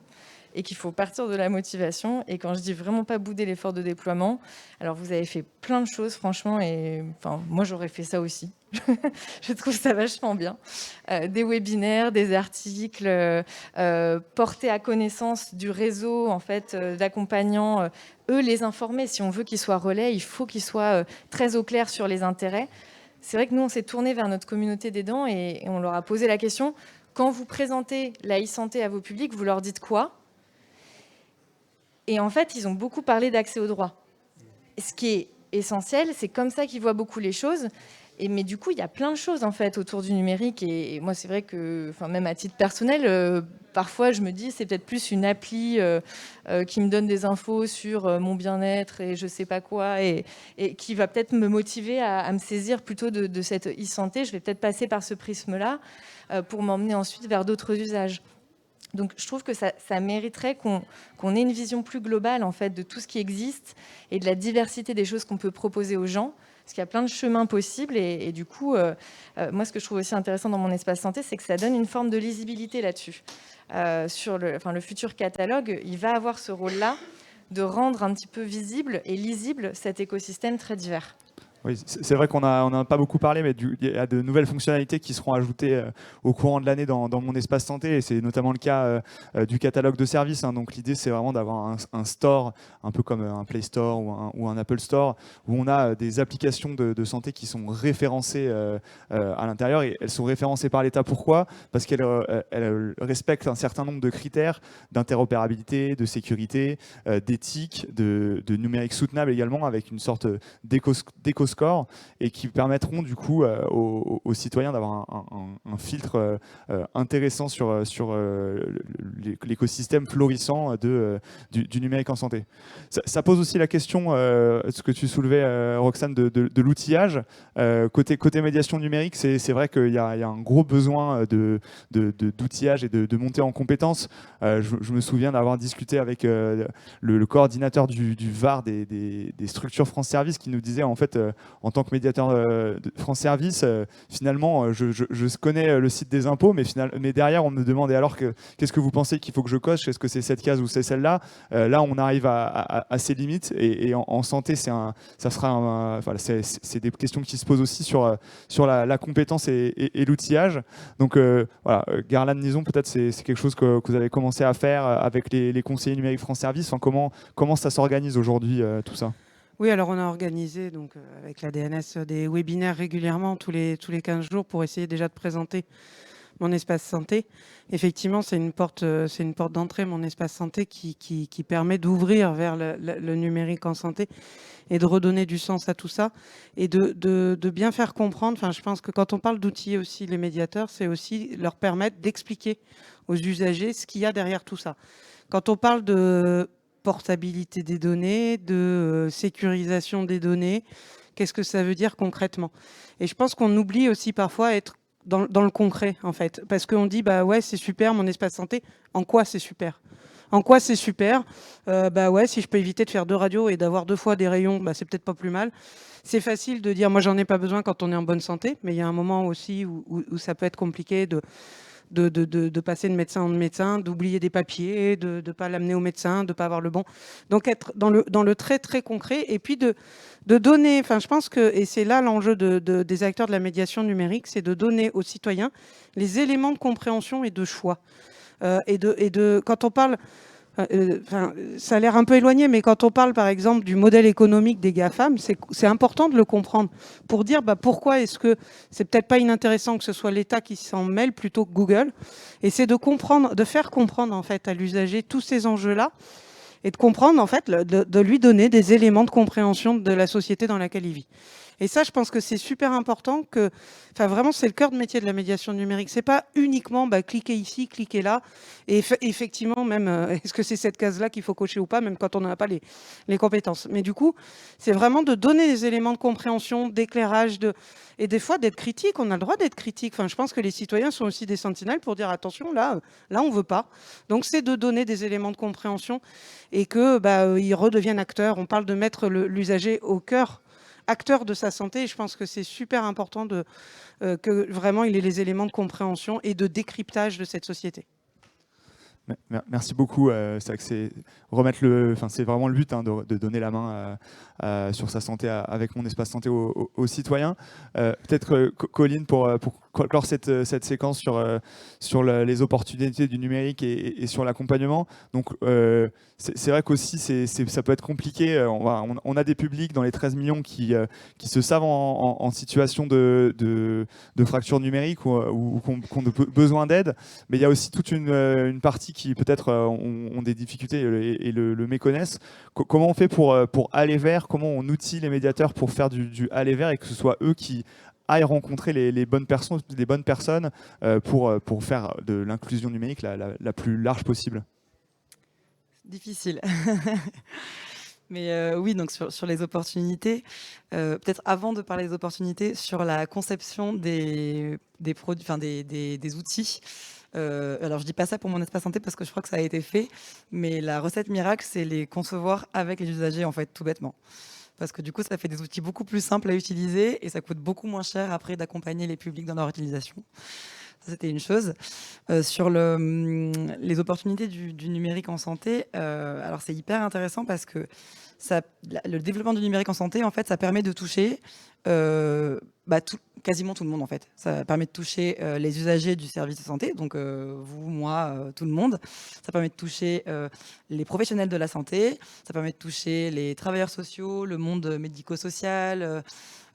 et qu'il faut partir de la motivation. Et quand je dis vraiment pas bouder l'effort de déploiement, alors vous avez fait plein de choses, franchement, et enfin, moi, j'aurais fait ça aussi. Je trouve ça vachement bien. Des webinaires, des articles, porter à connaissance du réseau en fait, d'accompagnants, eux les informer. Si on veut qu'ils soient relais, il faut qu'ils soient très au clair sur les intérêts. C'est vrai que nous, on s'est tourné vers notre communauté d'aidants et on leur a posé la question, quand vous présentez la e-santé à vos publics, vous leur dites quoi? Et en fait, ils ont beaucoup parlé d'accès au droit. Ce qui est essentiel, c'est comme ça qu'ils voient beaucoup les choses. Mais du coup, il y a plein de choses en fait autour du numérique. Et moi, c'est vrai que, enfin, même à titre personnel, parfois, je me dis c'est peut-être plus une appli qui me donne des infos sur mon bien-être et je sais pas quoi, et qui va peut-être me motiver à me saisir plutôt de cette e-santé. Je vais peut-être passer par ce prisme-là pour m'emmener ensuite vers d'autres usages. Donc, je trouve que ça mériterait qu'on ait une vision plus globale en fait, de tout ce qui existe et de la diversité des choses qu'on peut proposer aux gens, parce qu'il y a plein de chemins possibles. Et du coup, moi, ce que je trouve aussi intéressant dans mon espace santé, c'est que ça donne une forme de lisibilité là-dessus. Sur le futur catalogue, il va avoir ce rôle-là de rendre un petit peu visible et lisible cet écosystème très divers. Oui, c'est vrai qu'on n'a pas beaucoup parlé, mais il y a de nouvelles fonctionnalités qui seront ajoutées au courant de l'année dans mon espace santé, et c'est notamment le cas du catalogue de services. Hein. Donc l'idée, c'est vraiment d'avoir un store, un peu comme un Play Store ou un Apple Store, où on a des applications de santé qui sont référencées à l'intérieur, et elles sont référencées par l'État. Pourquoi? Parce qu'elles respectent un certain nombre de critères d'interopérabilité, de sécurité, d'éthique, de numérique soutenable également, avec une sorte d'éco-score, et qui permettront du coup aux citoyens d'avoir un filtre intéressant sur l'écosystème florissant du numérique en santé. Ça pose aussi la question, ce que tu soulevais, Roxane, de l'outillage. Côté médiation numérique, c'est vrai qu'il y a un gros besoin d'outillage et de montée en compétences. Je me souviens d'avoir discuté avec le coordinateur du VAR des structures France Service, qui nous disait en fait en tant que médiateur de France Service, finalement, je connais le site des impôts, mais derrière, on me demande alors qu'est-ce que vous pensez qu'il faut que je coche? Est-ce que c'est cette case ou c'est celle-là? Là, on arrive à ses limites. Et en santé, voilà, c'est des questions qui se posent aussi sur la compétence et l'outillage. Donc voilà, Garland Nison, peut-être c'est quelque chose que vous avez commencé à faire avec les conseillers numériques France Service. Enfin, comment ça s'organise aujourd'hui, tout ça? Oui, alors on a organisé avec la DNS des webinaires régulièrement tous les 15 jours pour essayer déjà de présenter mon espace santé. Effectivement, c'est une porte d'entrée, mon espace santé, qui permet d'ouvrir vers le numérique en santé et de redonner du sens à tout ça et de bien faire comprendre. Enfin, je pense que quand on parle d'outiller aussi les médiateurs, c'est aussi leur permettre d'expliquer aux usagers ce qu'il y a derrière tout ça. Quand on parle de portabilité des données, de sécurisation des données, qu'est-ce que ça veut dire concrètement? Et je pense qu'on oublie aussi parfois être dans le concret, en fait. Parce qu'on dit, bah ouais, c'est super, mon espace santé. En quoi c'est super? En quoi c'est super? Bah ouais, si je peux éviter de faire 2 radios et d'avoir 2 fois des rayons, bah c'est peut-être pas plus mal. C'est facile de dire, moi j'en ai pas besoin quand on est en bonne santé, mais il y a un moment aussi où ça peut être compliqué de passer de médecin en médecin, d'oublier des papiers, de ne pas l'amener au médecin, de ne pas avoir le bon. Donc être dans le très très concret et puis de donner, enfin je pense que, et c'est là l'enjeu des acteurs de la médiation numérique, c'est de donner aux citoyens les éléments de compréhension et de choix. Quand on parle, ça a l'air un peu éloigné, mais quand on parle par exemple du modèle économique des GAFAM, c'est important de le comprendre pour dire pourquoi est-ce que c'est peut-être pas inintéressant que ce soit l'État qui s'en mêle plutôt que Google. Et c'est de faire comprendre en fait à l'usager tous ces enjeux-là et de comprendre en fait, de lui donner des éléments de compréhension de la société dans laquelle il vit. Et ça, je pense que c'est super important vraiment, c'est le cœur de métier de la médiation numérique. C'est pas uniquement cliquer ici, cliquer là. Et effectivement, même, est-ce que c'est cette case-là qu'il faut cocher ou pas, même quand on n'a pas les compétences. Mais du coup, c'est vraiment de donner des éléments de compréhension, d'éclairage, et des fois d'être critique. On a le droit d'être critique. Enfin, je pense que les citoyens sont aussi des sentinelles pour dire attention, là, on veut pas. Donc, c'est de donner des éléments de compréhension et qu'ils redeviennent acteurs. On parle de mettre l'usager au cœur, acteur de sa santé, et je pense que c'est super important que vraiment il ait les éléments de compréhension et de décryptage de cette société. Merci beaucoup. C'est vrai que c'est vraiment le but de donner la main sur sa santé avec mon espace santé aux citoyens. Peut-être Colline pour clore cette séquence sur les opportunités du numérique et sur l'accompagnement. Donc c'est vrai qu'aussi ça peut être compliqué. On a des publics dans les 13 millions qui se savent en situation de fracture numérique ou qui ont besoin d'aide, mais il y a aussi toute une partie qui peut-être ont des difficultés et le méconnaissent. Comment on fait pour aller vers, comment on outille les médiateurs pour faire du aller vers et que ce soit eux qui aillent rencontrer les bonnes personnes pour faire de l'inclusion numérique la plus large possible? Difficile. Mais oui, donc sur les opportunités, peut-être avant de parler des opportunités, sur la conception des produits, des outils. Alors je dis pas ça pour mon espace santé parce que je crois que ça a été fait, mais la recette miracle, c'est les concevoir avec les usagers en fait, tout bêtement. Parce que du coup, ça fait des outils beaucoup plus simples à utiliser et ça coûte beaucoup moins cher après d'accompagner les publics dans leur utilisation. Ça, c'était une chose. Sur les opportunités du numérique en santé, alors c'est hyper intéressant parce que le développement du numérique en santé, en fait, ça permet de toucher quasiment tout le monde, en fait. Ça permet de toucher les usagers du service de santé, donc vous, moi, tout le monde. Ça permet de toucher les professionnels de la santé. Ça permet de toucher les travailleurs sociaux, le monde médico-social,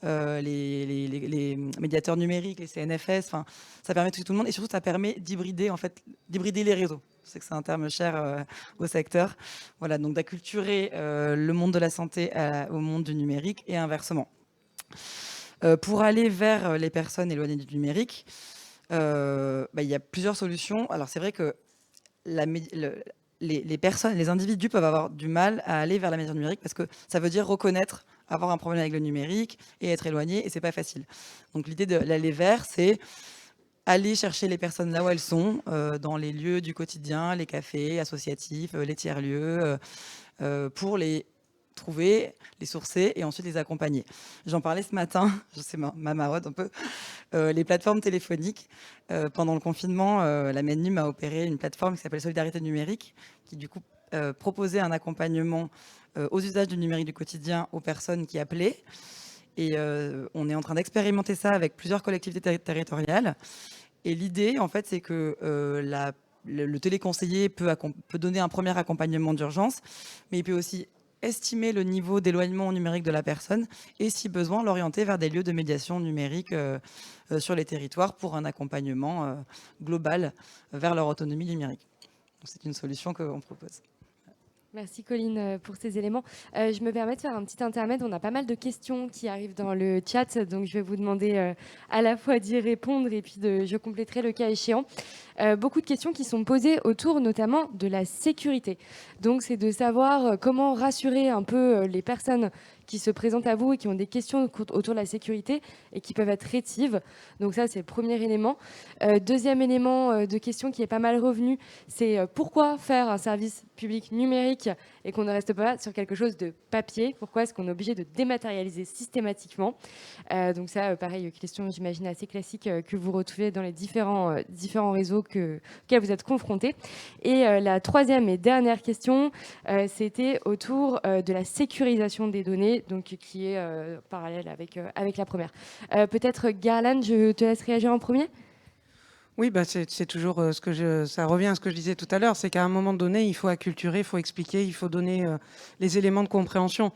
les médiateurs numériques, les CNFS. Enfin, ça permet de toucher tout le monde et surtout, ça permet d'hybrider les réseaux. Je sais que c'est un terme cher au secteur. Voilà, donc d'acculturer le monde de la santé au monde du numérique et inversement. Pour aller vers les personnes éloignées du numérique, il y a plusieurs solutions. Alors c'est vrai que les individus peuvent avoir du mal à aller vers la médiation numérique parce que ça veut dire reconnaître, avoir un problème avec le numérique et être éloigné, et c'est pas facile. Donc l'idée de l'aller vers, c'est aller chercher les personnes là où elles sont, dans les lieux du quotidien, les cafés associatifs, les tiers-lieux, pour les trouver, les sourcer et ensuite les accompagner. J'en parlais ce matin, je sais ma marode un peu, les plateformes téléphoniques. Pendant le confinement, la MENUM a opéré une plateforme qui s'appelle Solidarité numérique, qui du coup proposait un accompagnement aux usages du numérique du quotidien aux personnes qui appelaient. Et on est en train d'expérimenter ça avec plusieurs collectivités territoriales. Et l'idée, en fait, c'est que le téléconseiller peut donner un premier accompagnement d'urgence, mais il peut aussi estimer le niveau d'éloignement numérique de la personne et, si besoin, l'orienter vers des lieux de médiation numérique sur les territoires pour un accompagnement global vers leur autonomie numérique. C'est une solution qu'on propose. Merci Colline pour ces éléments. Je me permets de faire un petit intermède. On a pas mal de questions qui arrivent dans le chat, donc je vais vous demander à la fois d'y répondre et puis je compléterai le cas échéant. Beaucoup de questions qui sont posées autour notamment de la sécurité. Donc c'est de savoir comment rassurer un peu les personnes qui se présentent à vous et qui ont des questions autour de la sécurité et qui peuvent être rétives. Donc ça, c'est le premier élément. Deuxième élément de question qui est pas mal revenu, c'est pourquoi faire un service public numérique et qu'on ne reste pas sur quelque chose de papier? Pourquoi est-ce qu'on est obligé de dématérialiser systématiquement? Donc ça, pareil, question, j'imagine, assez classique que vous retrouvez dans les différents réseaux auxquels vous êtes confrontés. Et la troisième et dernière question, c'était autour de la sécurisation des données, donc qui est parallèle avec la première. Peut-être Garland, je te laisse réagir en premier. Oui, bah c'est toujours ça revient à ce que je disais tout à l'heure, c'est qu'à un moment donné, il faut acculturer, il faut expliquer, il faut donner les éléments de compréhension.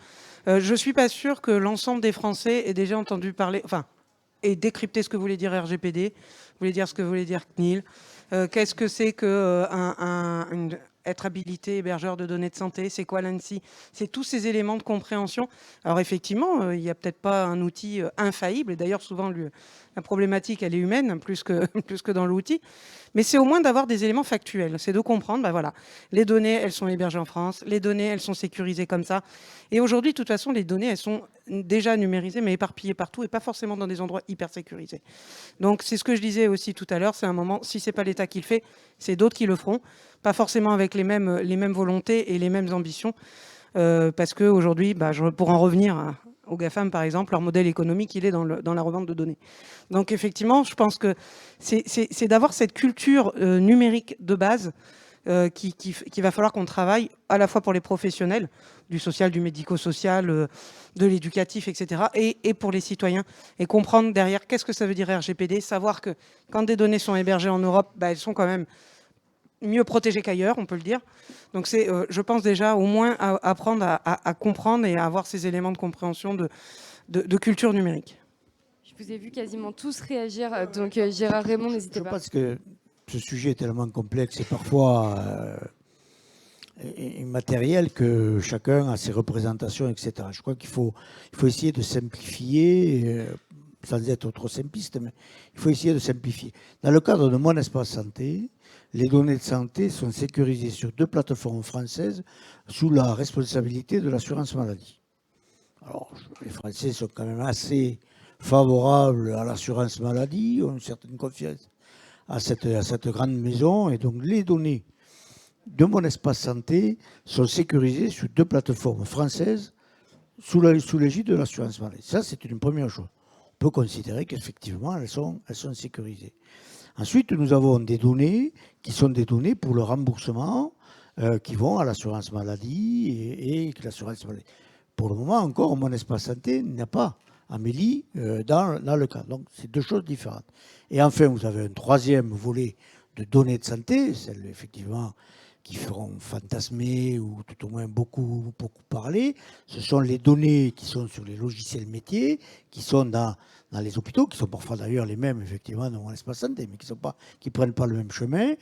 Je suis pas sûre que l'ensemble des Français ait déjà entendu parler, enfin, ait décrypté ce que voulait dire RGPD, voulait dire ce que voulait dire CNIL, qu'est-ce que c'est que être habilité hébergeur de données de santé, c'est quoi l'ANSSI? C'est tous ces éléments de compréhension. Alors effectivement, il n'y a peut-être pas un outil infaillible, et d'ailleurs souvent la problématique elle est humaine plus que dans l'outil, mais c'est au moins d'avoir des éléments factuels, c'est de comprendre, voilà, les données elles sont hébergées en France, les données elles sont sécurisées comme ça, et aujourd'hui de toute façon les données elles sont déjà numérisées mais éparpillées partout et pas forcément dans des endroits hyper sécurisés. Donc c'est ce que je disais aussi tout à l'heure, c'est un moment, si c'est pas l'État qui le fait, c'est d'autres qui le feront, pas forcément avec les mêmes volontés et les mêmes ambitions, parce qu'aujourd'hui, pour en revenir aux GAFAM par exemple, leur modèle économique il est dans la revente de données. Donc effectivement, je pense que c'est d'avoir cette culture numérique de base qui va falloir qu'on travaille à la fois pour les professionnels, du social, du médico-social, de l'éducatif, etc., et pour les citoyens, et comprendre derrière qu'est-ce que ça veut dire RGPD, savoir que quand des données sont hébergées en Europe, elles sont quand même mieux protégées qu'ailleurs, on peut le dire. Donc c'est, je pense déjà, au moins apprendre à comprendre et à avoir ces éléments de compréhension de culture numérique. Je vous ai vu quasiment tous réagir, donc Gérard Raymond, n'hésitez pas. Je pense que ce sujet est tellement complexe et parfois immatériel que chacun a ses représentations, etc. Je crois qu'il faut essayer de simplifier, sans être trop simpliste, mais il faut essayer de simplifier. Dans le cadre de Mon Espace Santé, les données de santé sont sécurisées sur 2 plateformes françaises sous la responsabilité de l'assurance maladie. Alors, les Français sont quand même assez favorables à l'assurance maladie, ont une certaine confiance à cette grande maison, et donc les données de Mon Espace Santé sont sécurisées sur 2 plateformes françaises sous l'égide de l'assurance maladie. Ça, c'est une première chose. On peut considérer qu'effectivement, elles sont sécurisées. Ensuite, nous avons des données qui sont des données pour le remboursement qui vont à l'assurance maladie et que l'assurance maladie. Pour le moment, encore, Mon Espace Santé n'a pas Amélie dans le cas. Donc, c'est 2 choses différentes. Et enfin, vous avez un 3e volet de données de santé, celles effectivement qui feront fantasmer ou tout au moins beaucoup parler. Ce sont les données qui sont sur les logiciels métiers, qui sont dans les hôpitaux, qui sont parfois d'ailleurs les mêmes effectivement dans Mon Espace Santé, mais qui ne prennent pas le même chemin.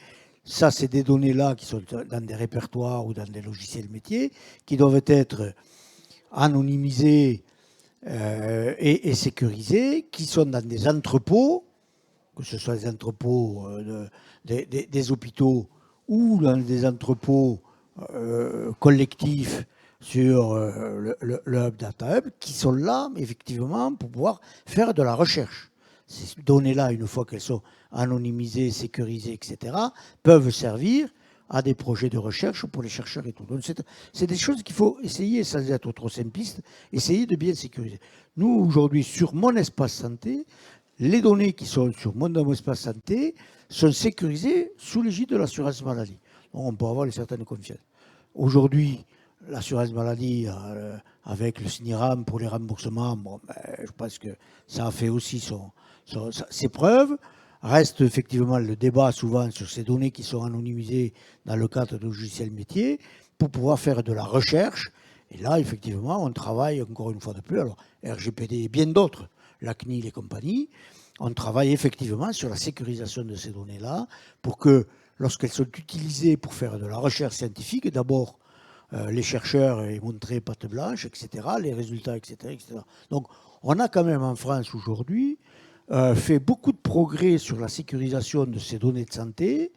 Ça, c'est des données-là qui sont dans des répertoires ou dans des logiciels métiers, qui doivent être anonymisées et sécurisées, qui sont dans des entrepôts, que ce soit des entrepôts des hôpitaux ou dans des entrepôts collectifs sur le Hub Data Hub, qui sont là, effectivement, pour pouvoir faire de la recherche. Ces données-là, une fois qu'elles sont anonymisées, sécurisées, etc., peuvent servir à des projets de recherche pour les chercheurs et tout. Donc c'est des choses qu'il faut essayer, sans être trop simpliste, essayer de bien sécuriser. Nous, aujourd'hui, sur mon espace santé, les données qui sont sur mon espace santé sont sécurisées sous l'égide de l'assurance maladie. Donc on peut avoir une certaine confiance. Aujourd'hui, l'assurance maladie, avec le SNIRAM pour les remboursements, bon, ben, je pense que ça a fait aussi ses preuves. Reste effectivement le débat souvent sur ces données qui sont anonymisées dans le cadre de logiciels métiers pour pouvoir faire de la recherche. Et là, effectivement, on travaille encore une fois de plus, alors RGPD et bien d'autres, la CNIL et compagnie, on travaille effectivement sur la sécurisation de ces données-là pour que lorsqu'elles sont utilisées pour faire de la recherche scientifique, d'abord, les chercheurs aient montré patte blanche, etc., les résultats, etc., etc. Donc, on a quand même en France aujourd'hui fait beaucoup de progrès sur la sécurisation de ces données de santé,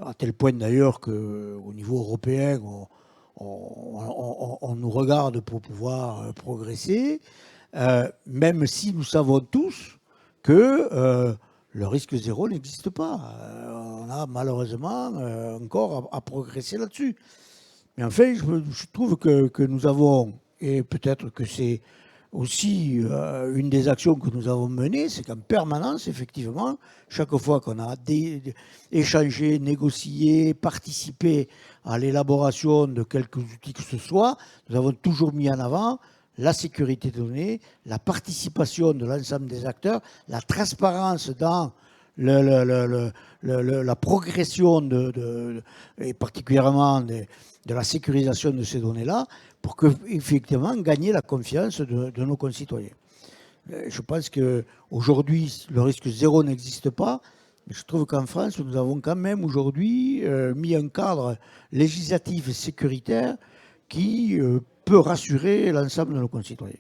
à tel point d'ailleurs qu'au niveau européen, on nous regarde pour pouvoir progresser, même si nous savons tous que le risque zéro n'existe pas. On a malheureusement encore à progresser là-dessus. Mais enfin, je trouve que nous avons, et peut-être que c'est aussi une des actions que nous avons menées, c'est qu'en permanence, effectivement, chaque fois qu'on a échangé, négocié, participé à l'élaboration de quelques outils que ce soit, nous avons toujours mis en avant la sécurité des données, la participation de l'ensemble des acteurs, la transparence dans la progression et particulièrement de la sécurisation de ces données-là, pour effectivement gagner la confiance de nos concitoyens. Je pense qu'aujourd'hui, le risque zéro n'existe pas, mais je trouve qu'en France, nous avons quand même aujourd'hui mis un cadre législatif et sécuritaire qui peut rassurer l'ensemble de nos concitoyens.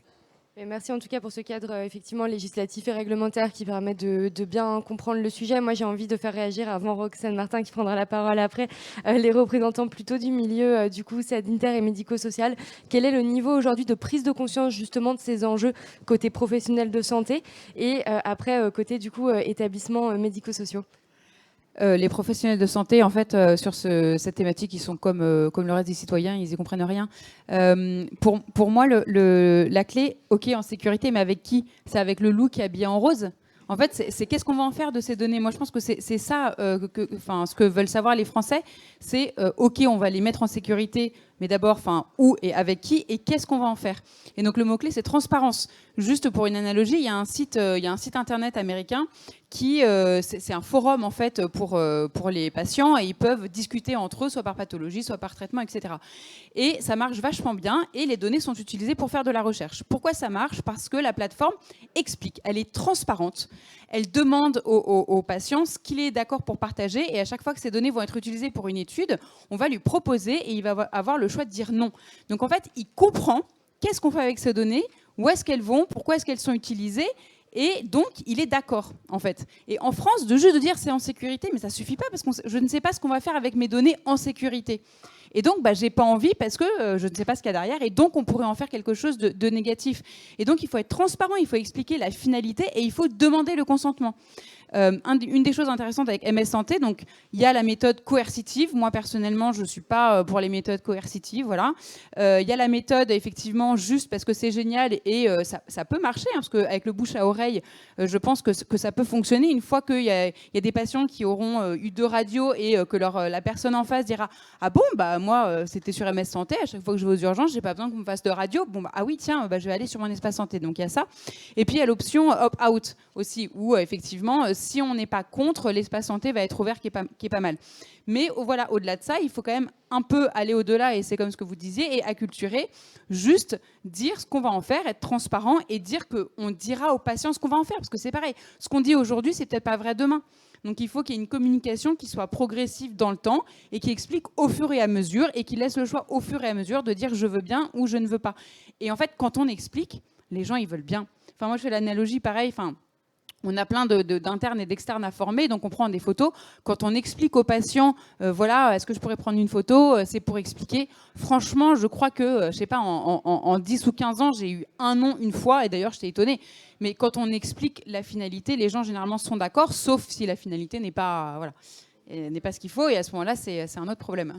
Et merci en tout cas pour ce cadre effectivement législatif et réglementaire qui permet de bien comprendre le sujet. Moi j'ai envie de faire réagir avant Roxane Martin qui prendra la parole après, les représentants plutôt du milieu du coup sanitaire et médico-social. Quel est le niveau aujourd'hui de prise de conscience justement de ces enjeux côté professionnel de santé et après côté du coup établissements médico-sociaux? Les professionnels de santé, en fait, sur cette thématique, ils sont comme le reste des citoyens, ils y comprennent rien. Pour moi, la clé, ok, en sécurité, mais avec qui? C'est avec le loup qui est habillé en rose. En fait, c'est qu'est-ce qu'on va en faire de ces données? Moi, je pense que c'est ça, ce que veulent savoir les Français, c'est ok, on va les mettre en sécurité, mais d'abord, où et avec qui, et qu'est-ce qu'on va en faire? Et donc le mot-clé, c'est transparence. Juste pour une analogie, il y a un site internet américain qui, c'est un forum en fait pour les patients et ils peuvent discuter entre eux, soit par pathologie, soit par traitement, etc. Et ça marche vachement bien et les données sont utilisées pour faire de la recherche. Pourquoi ça marche? Parce que la plateforme explique, elle est transparente, elle demande aux patients ce qu'il est d'accord pour partager et à chaque fois que ces données vont être utilisées pour une étude, on va lui proposer et il va avoir le choix de dire non. Donc en fait, il comprend qu'est-ce qu'on fait avec ces données, où est-ce qu'elles vont, pourquoi est-ce qu'elles sont utilisées. Et donc, il est d'accord, en fait. Et en France, juste de dire c'est en sécurité, mais ça ne suffit pas parce que je ne sais pas ce qu'on va faire avec mes données en sécurité. Et donc, je n'ai pas envie parce que je ne sais pas ce qu'il y a derrière. Et donc, on pourrait en faire quelque chose de négatif. Et donc, il faut être transparent, il faut expliquer la finalité et il faut demander le consentement. Une des choses intéressantes avec MS Santé, donc il y a la méthode coercitive. Moi personnellement, je suis pas pour les méthodes coercitives, voilà. Il y a la méthode effectivement juste parce que c'est génial et ça peut marcher hein, parce qu'avec le bouche à oreille, je pense que ça peut fonctionner une fois qu'il y a des patients qui auront eu 2 radios et que la personne en face dira ah bon moi c'était sur MS Santé, à chaque fois que je vais aux urgences, j'ai pas besoin qu'on me fasse de radio. Ah oui tiens, je vais aller sur mon espace santé. Donc il y a ça. Et puis il y a l'option opt-out aussi où effectivement si on n'est pas contre, l'espace santé va être ouvert, qui est pas mal. Mais voilà, au-delà de ça, il faut quand même un peu aller au-delà, et c'est comme ce que vous disiez, et acculturer, juste dire ce qu'on va en faire, être transparent, et dire qu'on dira aux patients ce qu'on va en faire, parce que c'est pareil, ce qu'on dit aujourd'hui, c'est peut-être pas vrai demain. Donc il faut qu'il y ait une communication qui soit progressive dans le temps, et qui explique au fur et à mesure, et qui laisse le choix au fur et à mesure de dire je veux bien ou je ne veux pas. Et en fait, quand on explique, les gens, ils veulent bien. Enfin, moi, je fais l'analogie pareil, on a plein d'internes et d'externes à former, donc on prend des photos. Quand on explique aux patients, voilà, est-ce que je pourrais prendre une photo? C'est pour expliquer. Franchement, je crois que, je sais pas, en 10 ou 15 ans, j'ai eu un non une fois, et d'ailleurs, j'étais étonnée. Mais quand on explique la finalité, les gens généralement sont d'accord, sauf si la finalité n'est pas... Voilà. n'est pas ce qu'il faut, et à ce moment-là, c'est un autre problème.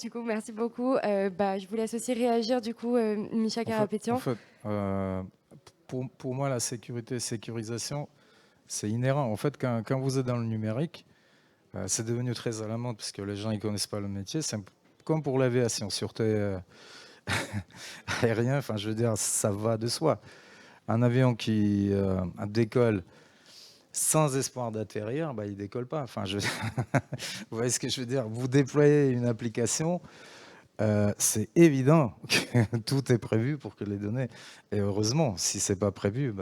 Du coup, merci beaucoup. Je vous laisse aussi réagir, du coup, Micha Karapétian. En fait, pour moi, la sécurisation, c'est inhérent. En fait, quand vous êtes dans le numérique, c'est devenu très à la mode parce que les gens ne connaissent pas le métier. C'est comme pour l'aviation, sûreté aérien. Enfin, je veux dire, ça va de soi. Un avion qui décolle sans espoir d'atterrir, il ne décolle pas. Enfin, vous voyez ce que je veux dire? Vous déployez une application, c'est évident que tout est prévu pour que les données... Et heureusement, si ce n'est pas prévu,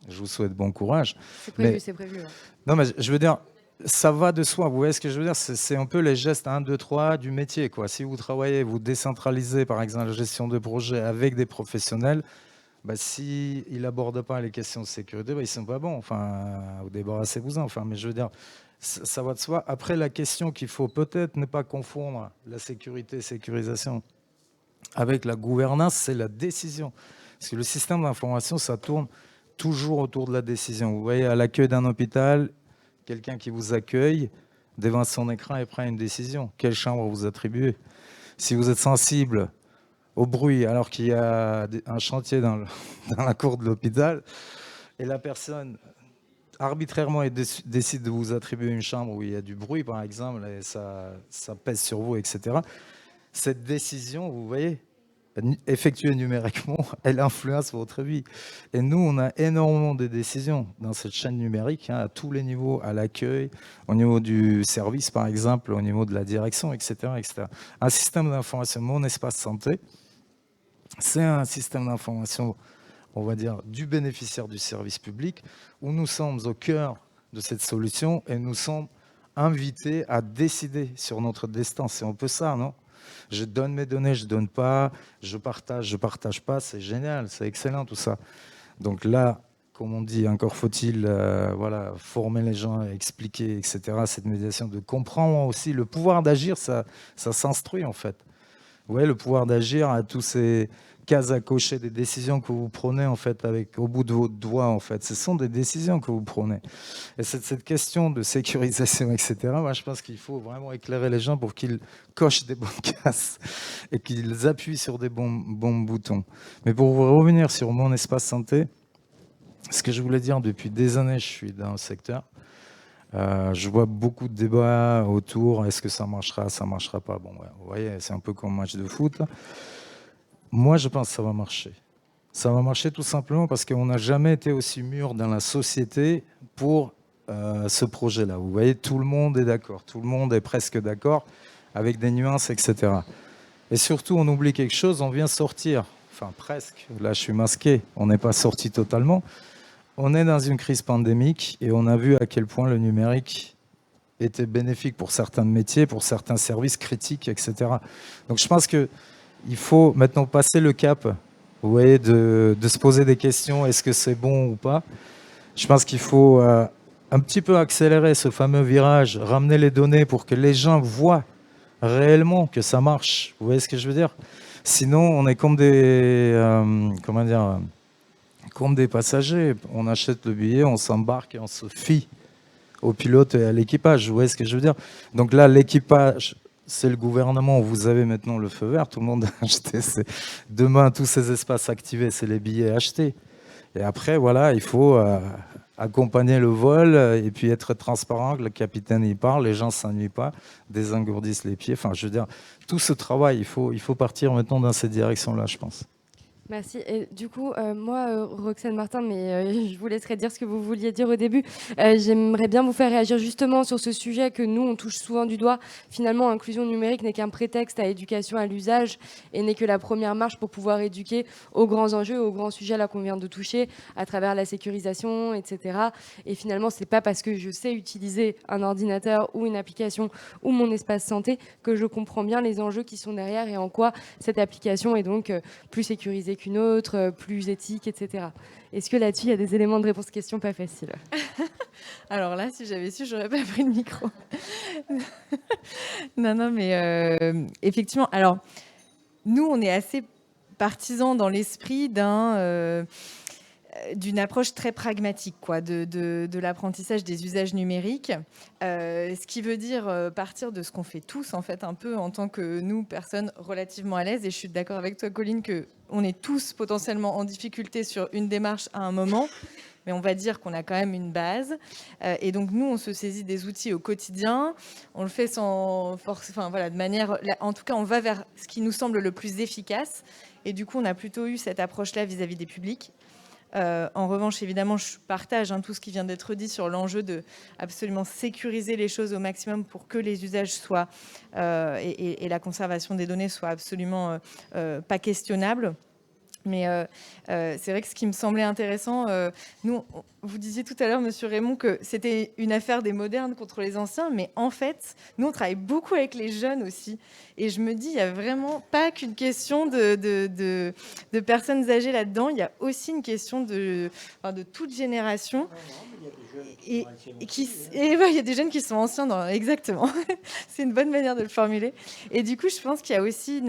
je vous souhaite bon courage. C'est prévu, c'est prévu. Ouais. Non, mais je veux dire, ça va de soi. Vous voyez ce que je veux dire? C'est un peu les gestes 1, 2, 3 du métier, quoi. Si vous travaillez, vous décentralisez, par exemple, la gestion de projet avec des professionnels, s'ils n'abordent pas les questions de sécurité, ils ne sont pas bons. Enfin, vous débarrassez-vous-en. Enfin, mais je veux dire, ça va de soi. Après, la question qu'il faut peut-être ne pas confondre la sécurité, sécurisation avec la gouvernance, c'est la décision. Parce que le système d'information, ça tourne toujours autour de la décision. Vous voyez, à l'accueil d'un hôpital, quelqu'un qui vous accueille devant son écran et prend une décision. Quelle chambre vous attribuez? Si vous êtes sensible au bruit alors qu'il y a un chantier dans la cour de l'hôpital et la personne arbitrairement décide de vous attribuer une chambre où il y a du bruit, par exemple, et ça pèse sur vous, etc. Cette décision, vous voyez, effectuée numériquement, elle influence votre vie. Et nous, on a énormément de décisions dans cette chaîne numérique, à tous les niveaux, à l'accueil, au niveau du service, par exemple, au niveau de la direction, etc. etc. Un système d'information, mon espace santé, c'est un système d'information, on va dire, du bénéficiaire du service public, où nous sommes au cœur de cette solution et nous sommes invités à décider sur notre destin. C'est un peu ça, non? Je donne mes données, je ne donne pas, je partage pas, c'est génial, c'est excellent tout ça. Donc là, comme on dit, encore faut-il former les gens, expliquer, etc. Cette médiation, de comprendre aussi le pouvoir d'agir, ça s'instruit en fait. Vous voyez, le pouvoir d'agir à tous ces cases à cocher, des décisions que vous prenez en fait au bout de votre doigt en fait. Ce sont des décisions que vous prenez. Et cette question de sécurisation, etc., moi, je pense qu'il faut vraiment éclairer les gens pour qu'ils cochent des bonnes cases et qu'ils appuient sur des bons boutons. Mais pour revenir sur mon espace santé, ce que je voulais dire, depuis des années, je suis dans le secteur. Je vois beaucoup de débats autour, est-ce que ça marchera pas. Bon, vous voyez, c'est un peu comme un match de foot, là. Moi, je pense que ça va marcher. Ça va marcher tout simplement parce qu'on n'a jamais été aussi mûr dans la société pour ce projet-là. Vous voyez, tout le monde est d'accord, tout le monde est presque d'accord, avec des nuances, etc. Et surtout, on oublie quelque chose, on vient sortir, enfin presque, là je suis masqué, on n'est pas sorti totalement. On est dans une crise pandémique et on a vu à quel point le numérique était bénéfique pour certains métiers, pour certains services critiques, etc. Donc je pense qu'il faut maintenant passer le cap, vous voyez, de se poser des questions, est-ce que c'est bon ou pas? Je pense qu'il faut un petit peu accélérer ce fameux virage, ramener les données pour que les gens voient réellement que ça marche. Vous voyez ce que je veux dire? Sinon, on est comme comme des passagers. On achète le billet, on s'embarque et on se fie au pilote et à l'équipage. Vous voyez ce que je veux dire? Donc là, l'équipage, c'est le gouvernement. Vous avez maintenant le feu vert. Tout le monde a acheté. Demain, tous ces espaces activés, c'est les billets achetés. Et après, voilà, il faut accompagner le vol et puis être transparent. Le capitaine y parle, les gens ne s'ennuient pas, désengourdissent les pieds. Enfin, je veux dire, tout ce travail, il faut partir maintenant dans cette direction-là, je pense. Merci. Et du coup, moi, Roxane Martin, mais je vous laisserai dire ce que vous vouliez dire au début. J'aimerais bien vous faire réagir justement sur ce sujet que nous, on touche souvent du doigt. Finalement, inclusion numérique n'est qu'un prétexte à éducation à l'usage et n'est que la première marche pour pouvoir éduquer aux grands enjeux, aux grands sujets là qu'on vient de toucher, à travers la sécurisation, etc. Et finalement, c'est pas parce que je sais utiliser un ordinateur ou une application ou mon espace santé que je comprends bien les enjeux qui sont derrière et en quoi cette application est donc plus sécurisée qu'une autre, plus éthique, etc. Est-ce que là-dessus, il y a des éléments de réponse question pas faciles? Alors là, si j'avais su, j'aurais pas pris le micro. Non, mais effectivement, alors, nous, on est assez partisans dans l'esprit d'un d'une approche très pragmatique quoi, de l'apprentissage des usages numériques, ce qui veut dire partir de ce qu'on fait tous en fait un peu en tant que nous, personnes relativement à l'aise, et je suis d'accord avec toi Colline qu'on est tous potentiellement en difficulté sur une démarche à un moment, mais on va dire qu'on a quand même une base. Et donc, nous, on se saisit des outils au quotidien. On le fait sans force, enfin, voilà, de manière... En tout cas, on va vers ce qui nous semble le plus efficace. Et du coup, on a plutôt eu cette approche-là vis-à-vis des publics. En revanche, évidemment, je partage tout ce qui vient d'être dit sur l'enjeu de absolument sécuriser les choses au maximum pour que les usages soient et la conservation des données soient absolument pas questionnables. Mais c'est vrai que ce qui me semblait intéressant, vous disiez tout à l'heure, Monsieur Raymond, que c'était une affaire des modernes contre les anciens, mais en fait, nous, on travaille beaucoup avec les jeunes aussi. Et je me dis, il n'y a vraiment pas qu'une question de personnes âgées là-dedans, il y a aussi une question de toute génération. Et il y a des jeunes qui sont anciens, exactement. C'est une bonne manière de le formuler. Et du coup, je pense qu'il y a aussi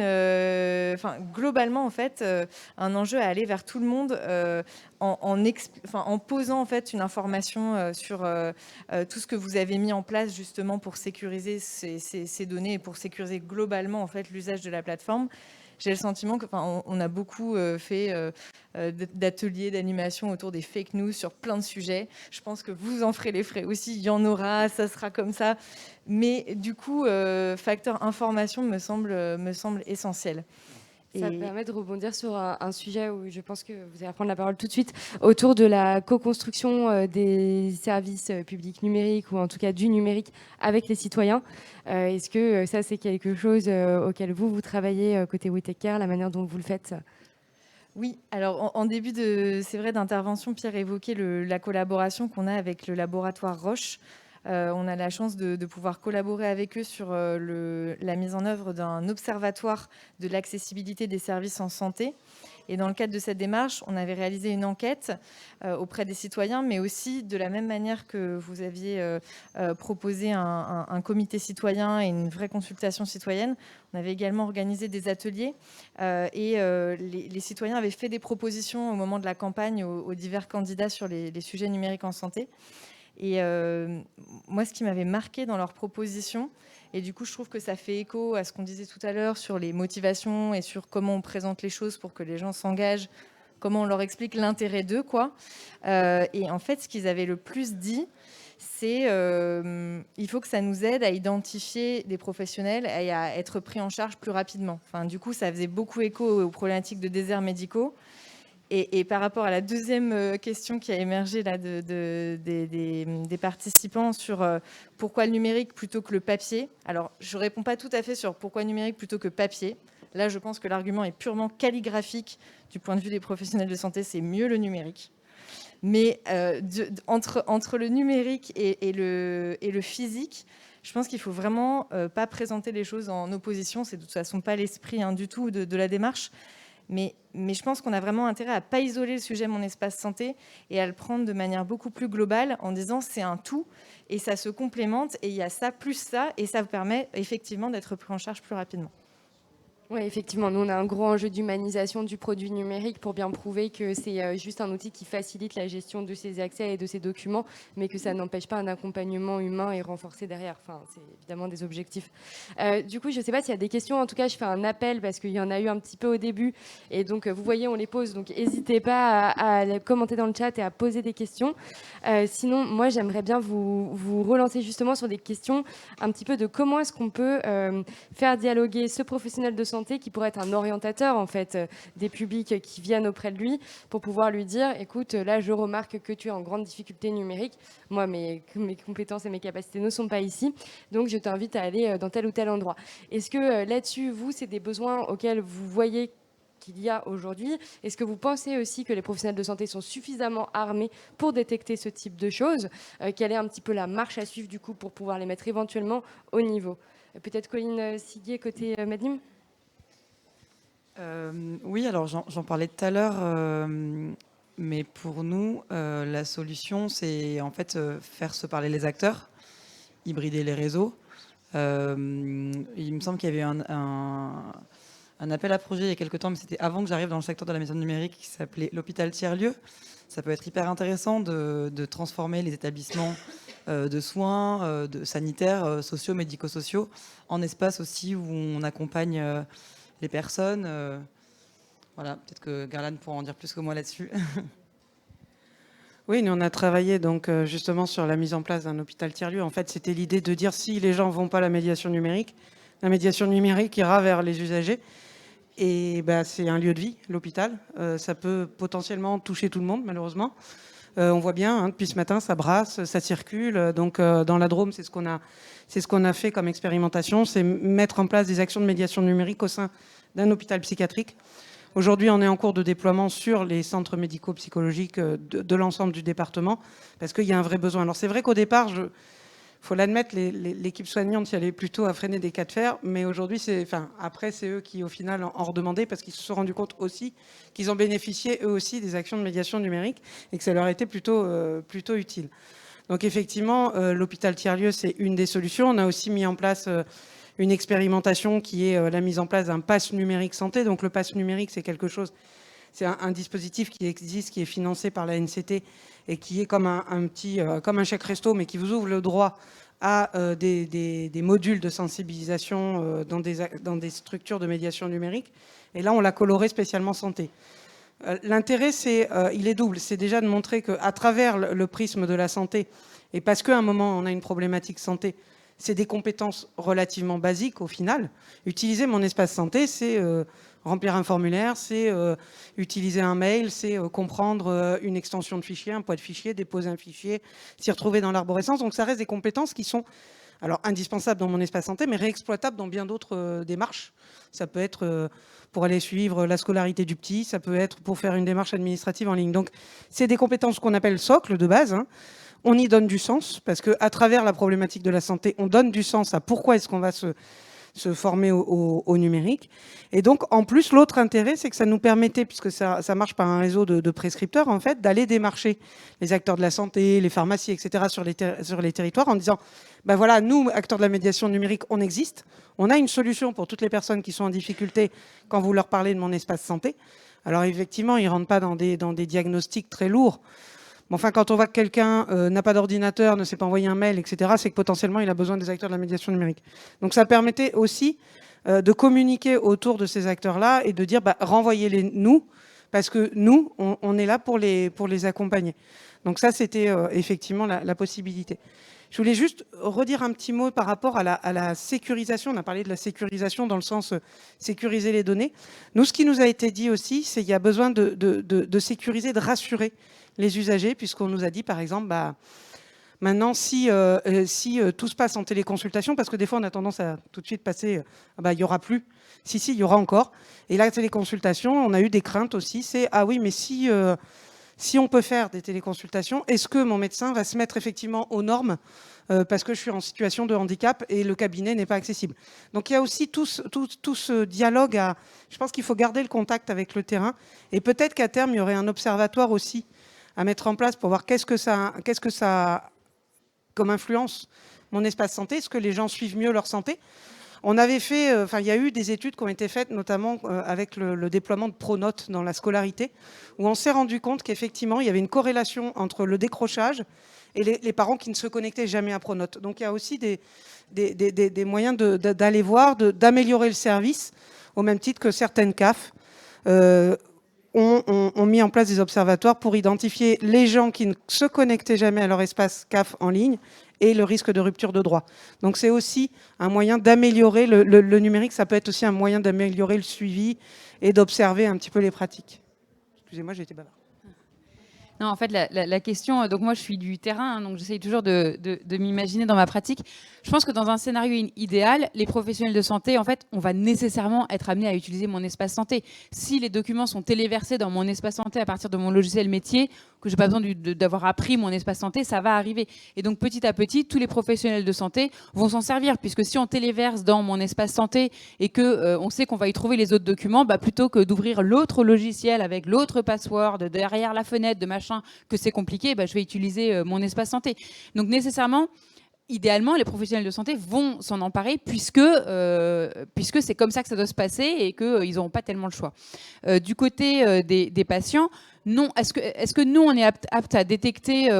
globalement, en fait, un enjeu à aller vers tout le monde en posant en fait une information sur tout ce que vous avez mis en place justement pour sécuriser ces données et pour sécuriser globalement en fait l'usage de la plateforme. J'ai le sentiment qu'on a beaucoup fait d'ateliers, d'animation autour des fake news sur plein de sujets. Je pense que vous en ferez les frais aussi. Il y en aura, ça sera comme ça. Mais du coup, facteur information me semble essentiel. Ça me permet de rebondir sur un sujet où je pense que vous allez prendre la parole tout de suite, autour de la co-construction des services publics numériques, ou en tout cas du numérique avec les citoyens. Est-ce que ça, c'est quelque chose auquel vous travaillez côté We Take Care, la manière dont vous le faites ? Oui, alors en début d'intervention, Pierre évoquait la collaboration qu'on a avec le laboratoire Roche. On a la chance de pouvoir collaborer avec eux sur la mise en œuvre d'un observatoire de l'accessibilité des services en santé. Et dans le cadre de cette démarche, on avait réalisé une enquête auprès des citoyens, mais aussi de la même manière que vous aviez proposé un comité citoyen et une vraie consultation citoyenne. On avait également organisé des ateliers et les citoyens avaient fait des propositions au moment de la campagne aux divers candidats sur les sujets numériques en santé. Et moi, ce qui m'avait marqué dans leurs propositions, et du coup, je trouve que ça fait écho à ce qu'on disait tout à l'heure sur les motivations et sur comment on présente les choses pour que les gens s'engagent, comment on leur explique l'intérêt d'eux, quoi. Et en fait, ce qu'ils avaient le plus dit, c'est il faut que ça nous aide à identifier des professionnels et à être pris en charge plus rapidement. Enfin, du coup, ça faisait beaucoup écho aux problématiques de déserts médicaux. Et par rapport à la deuxième question qui a émergé là des participants sur pourquoi le numérique plutôt que le papier. Alors, je ne réponds pas tout à fait sur pourquoi le numérique plutôt que papier. Là, je pense que l'argument est purement calligraphique. Du point de vue des professionnels de santé, c'est mieux le numérique. Mais entre le numérique et le physique, je pense qu'il ne faut vraiment pas présenter les choses en opposition. C'est de toute façon pas l'esprit du tout de la démarche. Mais je pense qu'on a vraiment intérêt à ne pas isoler le sujet Mon Espace Santé et à le prendre de manière beaucoup plus globale en disant c'est un tout et ça se complémente et il y a ça plus ça et ça vous permet effectivement d'être pris en charge plus rapidement. Oui, effectivement, nous on a un gros enjeu d'humanisation du produit numérique pour bien prouver que c'est juste un outil qui facilite la gestion de ces accès et de ces documents, mais que ça n'empêche pas un accompagnement humain et renforcé derrière. Enfin, c'est évidemment des objectifs. Du coup, je ne sais pas s'il y a des questions. En tout cas, je fais un appel parce qu'il y en a eu un petit peu au début. Et donc, vous voyez, on les pose. Donc, n'hésitez pas à les commenter dans le chat et à poser des questions. Sinon, moi, j'aimerais bien vous relancer justement sur des questions un petit peu de comment est-ce qu'on peut faire dialoguer ce professionnel de santé qui pourrait être un orientateur en fait des publics qui viennent auprès de lui pour pouvoir lui dire écoute, là je remarque que tu es en grande difficulté numérique, moi mes compétences et mes capacités ne sont pas ici, donc je t'invite à aller dans tel ou tel endroit. Est-ce que là-dessus, vous, c'est des besoins auxquels vous voyez qu'il y a aujourd'hui? Est-ce que vous pensez aussi que les professionnels de santé sont suffisamment armés pour détecter ce type de choses? Quelle est un petit peu la marche à suivre du coup pour pouvoir les mettre éventuellement au niveau? Peut-être Colline Siguier côté Mednim. Oui, alors j'en parlais tout à l'heure, mais pour nous, la solution, c'est en fait faire se parler les acteurs, hybrider les réseaux. Il me semble qu'il y avait un appel à projet il y a quelques temps, mais c'était avant que j'arrive dans le secteur de la maison numérique, qui s'appelait l'hôpital tiers-lieu. Ça peut être hyper intéressant de transformer les établissements de soins, de sanitaires, sociaux, médico-sociaux, en espaces aussi où on accompagne les personnes. Voilà, peut-être que Garland pourra en dire plus que moi là-dessus. Oui, nous on a travaillé donc justement sur la mise en place d'un hôpital tiers-lieu. En fait, c'était l'idée de dire si les gens vont pas à la médiation numérique ira vers les usagers. Et bah, c'est un lieu de vie, l'hôpital. Ça peut potentiellement toucher tout le monde, malheureusement. On voit bien, hein, depuis ce matin, ça brasse, ça circule. Donc dans la Drôme, c'est ce qu'on a fait comme expérimentation, c'est mettre en place des actions de médiation numérique au sein d'un hôpital psychiatrique. Aujourd'hui, on est en cours de déploiement sur les centres médico-psychologiques de l'ensemble du département, parce qu'il y a un vrai besoin. Alors c'est vrai qu'au départ, faut l'admettre, l'équipe soignante y allait plutôt à freiner des cas de fer, mais aujourd'hui, après, c'est eux qui, au final, en redemandaient, parce qu'ils se sont rendus compte aussi qu'ils ont bénéficié, eux aussi, des actions de médiation numérique, et que ça leur était plutôt utile. Donc effectivement, l'hôpital tiers-lieu, c'est une des solutions. On a aussi mis en place une expérimentation qui est la mise en place d'un pass numérique santé. Donc le pass numérique, c'est quelque chose, c'est un dispositif qui existe, qui est financé par la NCT et qui est comme un chèque resto, mais qui vous ouvre le droit à des modules de sensibilisation dans des structures de médiation numérique. Et là, on l'a coloré spécialement santé. L'intérêt, il est double. C'est déjà de montrer qu'à travers le prisme de la santé, et parce qu'à un moment, on a une problématique santé, c'est des compétences relativement basiques au final. Utiliser mon espace santé, c'est remplir un formulaire, c'est utiliser un mail, c'est comprendre une extension de fichier, un poids de fichier, déposer un fichier, s'y retrouver dans l'arborescence. Donc ça reste des compétences qui sont alors indispensables dans mon espace santé, mais réexploitables dans bien d'autres démarches. Ça peut être pour aller suivre la scolarité du petit, ça peut être pour faire une démarche administrative en ligne. Donc c'est des compétences qu'on appelle socles de base, hein. On y donne du sens, parce qu'à travers la problématique de la santé, on donne du sens à pourquoi est-ce qu'on va se former au numérique. Et donc, en plus, l'autre intérêt, c'est que ça nous permettait, puisque ça marche par un réseau de prescripteurs, en fait, d'aller démarcher les acteurs de la santé, les pharmacies, etc., sur les territoires, en disant, ben voilà, nous, acteurs de la médiation numérique, on existe, on a une solution pour toutes les personnes qui sont en difficulté quand vous leur parlez de mon espace santé. Alors, effectivement, ils ne rentrent pas dans des diagnostics très lourds. Enfin, quand on voit que quelqu'un n'a pas d'ordinateur, ne sait pas envoyer un mail, etc., c'est que potentiellement, il a besoin des acteurs de la médiation numérique. Donc, ça permettait aussi de communiquer autour de ces acteurs-là et de dire, bah, renvoyez-les nous, parce que nous, on est là pour les accompagner. Donc ça, c'était effectivement la possibilité. Je voulais juste redire un petit mot par rapport à la sécurisation. On a parlé de la sécurisation dans le sens sécuriser les données. Nous, ce qui nous a été dit aussi, c'est qu'il y a besoin de sécuriser, de rassurer les usagers, puisqu'on nous a dit, par exemple, bah, maintenant, si tout se passe en téléconsultation, parce que des fois, on a tendance à tout de suite passer, bah, il n'y aura plus. Si, il y aura encore. Et la téléconsultation, on a eu des craintes aussi. C'est, ah oui, mais si on peut faire des téléconsultations, est-ce que mon médecin va se mettre effectivement aux normes parce que je suis en situation de handicap et le cabinet n'est pas accessible. Donc il y a aussi tout ce dialogue. Je pense qu'il faut garder le contact avec le terrain. Et peut-être qu'à terme, il y aurait un observatoire aussi à mettre en place pour voir qu'est-ce que ça a comme influence mon espace santé. Est-ce que les gens suivent mieux leur santé ? On avait fait, il y a eu des études qui ont été faites, notamment avec le déploiement de Pronote dans la scolarité, où on s'est rendu compte qu'effectivement, il y avait une corrélation entre le décrochage et les parents qui ne se connectaient jamais à Pronote. Donc il y a aussi des moyens d'aller voir, d'améliorer le service, au même titre que certaines CAF ont mis en place des observatoires pour identifier les gens qui ne se connectaient jamais à leur espace CAF en ligne et le risque de rupture de droit. Donc c'est aussi un moyen d'améliorer le numérique, ça peut être aussi un moyen d'améliorer le suivi et d'observer un petit peu les pratiques. Excusez-moi, j'ai été bavard. Non, en fait, la question, donc moi je suis du terrain, hein, donc j'essaye toujours de m'imaginer dans ma pratique. Je pense que dans un scénario idéal, les professionnels de santé, en fait, on va nécessairement être amené à utiliser mon espace santé. Si les documents sont téléversés dans mon espace santé à partir de mon logiciel métier, que j'ai pas besoin d'avoir appris mon espace santé, ça va arriver. Et donc petit à petit, tous les professionnels de santé vont s'en servir, puisque si on téléverse dans mon espace santé et que on sait qu'on va y trouver les autres documents, bah, plutôt que d'ouvrir l'autre logiciel avec l'autre password derrière la fenêtre de machin, que c'est compliqué, bah, je vais utiliser mon espace santé. Donc nécessairement, idéalement, les professionnels de santé vont s'en emparer puisque c'est comme ça que ça doit se passer et qu'ils n'auront pas tellement le choix. Du côté des patients, non. Est-ce que nous, on est apte à détecter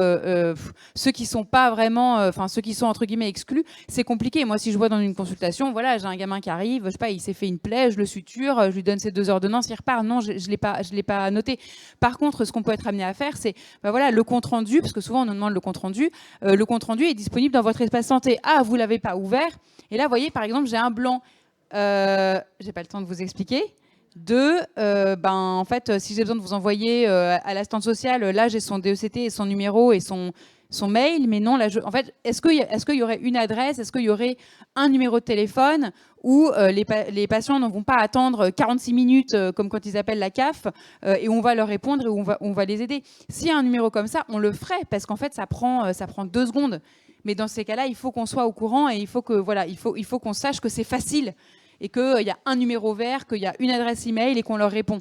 ceux qui sont pas vraiment, ceux qui sont entre guillemets exclus? C'est compliqué. Moi, si je vois dans une consultation, voilà, j'ai un gamin qui arrive, je sais pas, il s'est fait une plaie, je le suture, je lui donne ses 2 ordonnances, il repart. Non, je l'ai pas noté. Par contre, ce qu'on peut être amené à faire, c'est voilà, le compte rendu, parce que souvent on nous demande le compte rendu. Le compte rendu est disponible dans votre espace santé. Ah, vous l'avez pas ouvert. Et là, vous voyez, par exemple, j'ai un blanc. J'ai pas le temps de vous expliquer. En fait, si j'ai besoin de vous envoyer à l'assistante sociale, là, j'ai son DECT et son numéro et son mail, mais non, là, en fait, est-ce qu'il y aurait une adresse, est-ce qu'il y aurait un numéro de téléphone où les patients ne vont pas attendre 46 minutes comme quand ils appellent la CAF et on va leur répondre et on va les aider. S'il y a un numéro comme ça, on le ferait parce qu'en fait, ça prend 2 secondes. Mais dans ces cas-là, il faut qu'on soit au courant et il faut qu'on sache que c'est facile et qu'il y a un numéro vert, qu'il y a une adresse email et qu'on leur répond.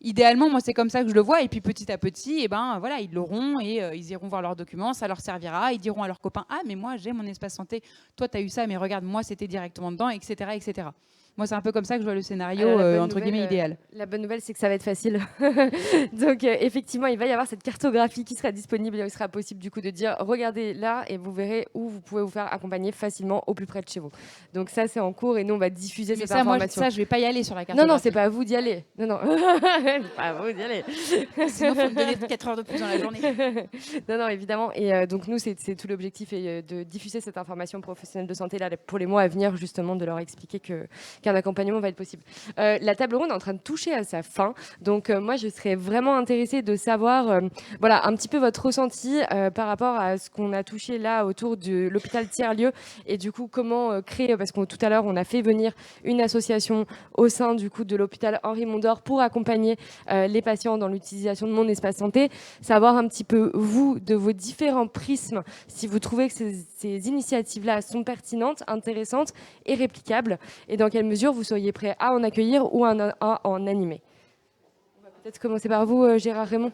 Idéalement, moi, c'est comme ça que je le vois. Et puis, petit à petit, voilà, ils l'auront et ils iront voir leurs documents. Ça leur servira. Ils diront à leurs copains, ah, mais moi, j'ai mon espace santé. Toi, tu as eu ça, mais regarde, moi, c'était directement dedans, etc., etc. Moi, c'est un peu comme ça que je vois le scénario, entre guillemets, idéal. La bonne nouvelle, c'est que ça va être facile. Donc, effectivement, il va y avoir cette cartographie qui sera disponible et il sera possible, du coup, de dire, regardez là, et vous verrez où vous pouvez vous faire accompagner facilement au plus près de chez vous. Donc, ça, c'est en cours et nous, on va diffuser cette information. Moi, je ne vais pas y aller sur la cartographie. Non, c'est pas à vous d'y aller. Non. C'est pas à vous d'y aller. Sinon, il faut me donner 4 heures de plus dans la journée. Non, évidemment. Et donc, nous, c'est tout l'objectif et de diffuser cette information professionnelle de santé là, pour les mois à venir, justement, de leur expliquer qu'un accompagnement va être possible. La table ronde est en train de toucher à sa fin. Donc, moi, je serais vraiment intéressée de savoir voilà, un petit peu votre ressenti par rapport à ce qu'on a touché là autour de l'hôpital tiers-lieu et du coup, comment créer, parce que tout à l'heure, on a fait venir une association au sein du coup de l'hôpital Henri Mondor pour accompagner les patients dans l'utilisation de mon espace santé. Savoir un petit peu, vous, de vos différents prismes, si vous trouvez que ces initiatives-là sont pertinentes, intéressantes et réplicables, et dans quelle mesure vous seriez prêt à en accueillir ou à en animer. On va peut-être commencer par vous, Gérard Raymond.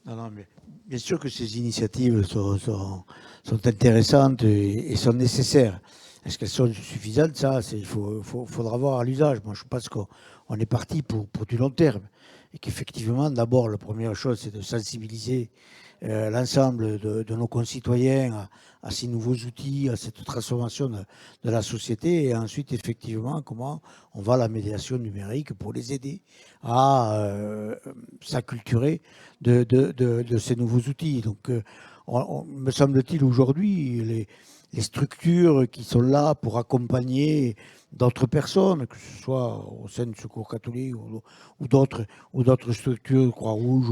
Non, mais bien sûr que ces initiatives sont intéressantes et sont nécessaires. Est-ce qu'elles sont suffisantes? Ça, il faudra voir à l'usage. Moi, je pense qu'on est parti pour du long terme. Et qu'effectivement, d'abord, la première chose, c'est de sensibiliser l'ensemble de nos concitoyens à ces nouveaux outils, à cette transformation de la société. Et ensuite, effectivement, comment on va à la médiation numérique pour les aider à s'acculturer de ces nouveaux outils. Donc, me semble-t-il, aujourd'hui, les structures qui sont là pour accompagner d'autres personnes, que ce soit au sein du Secours catholique ou d'autres structures, Croix-Rouge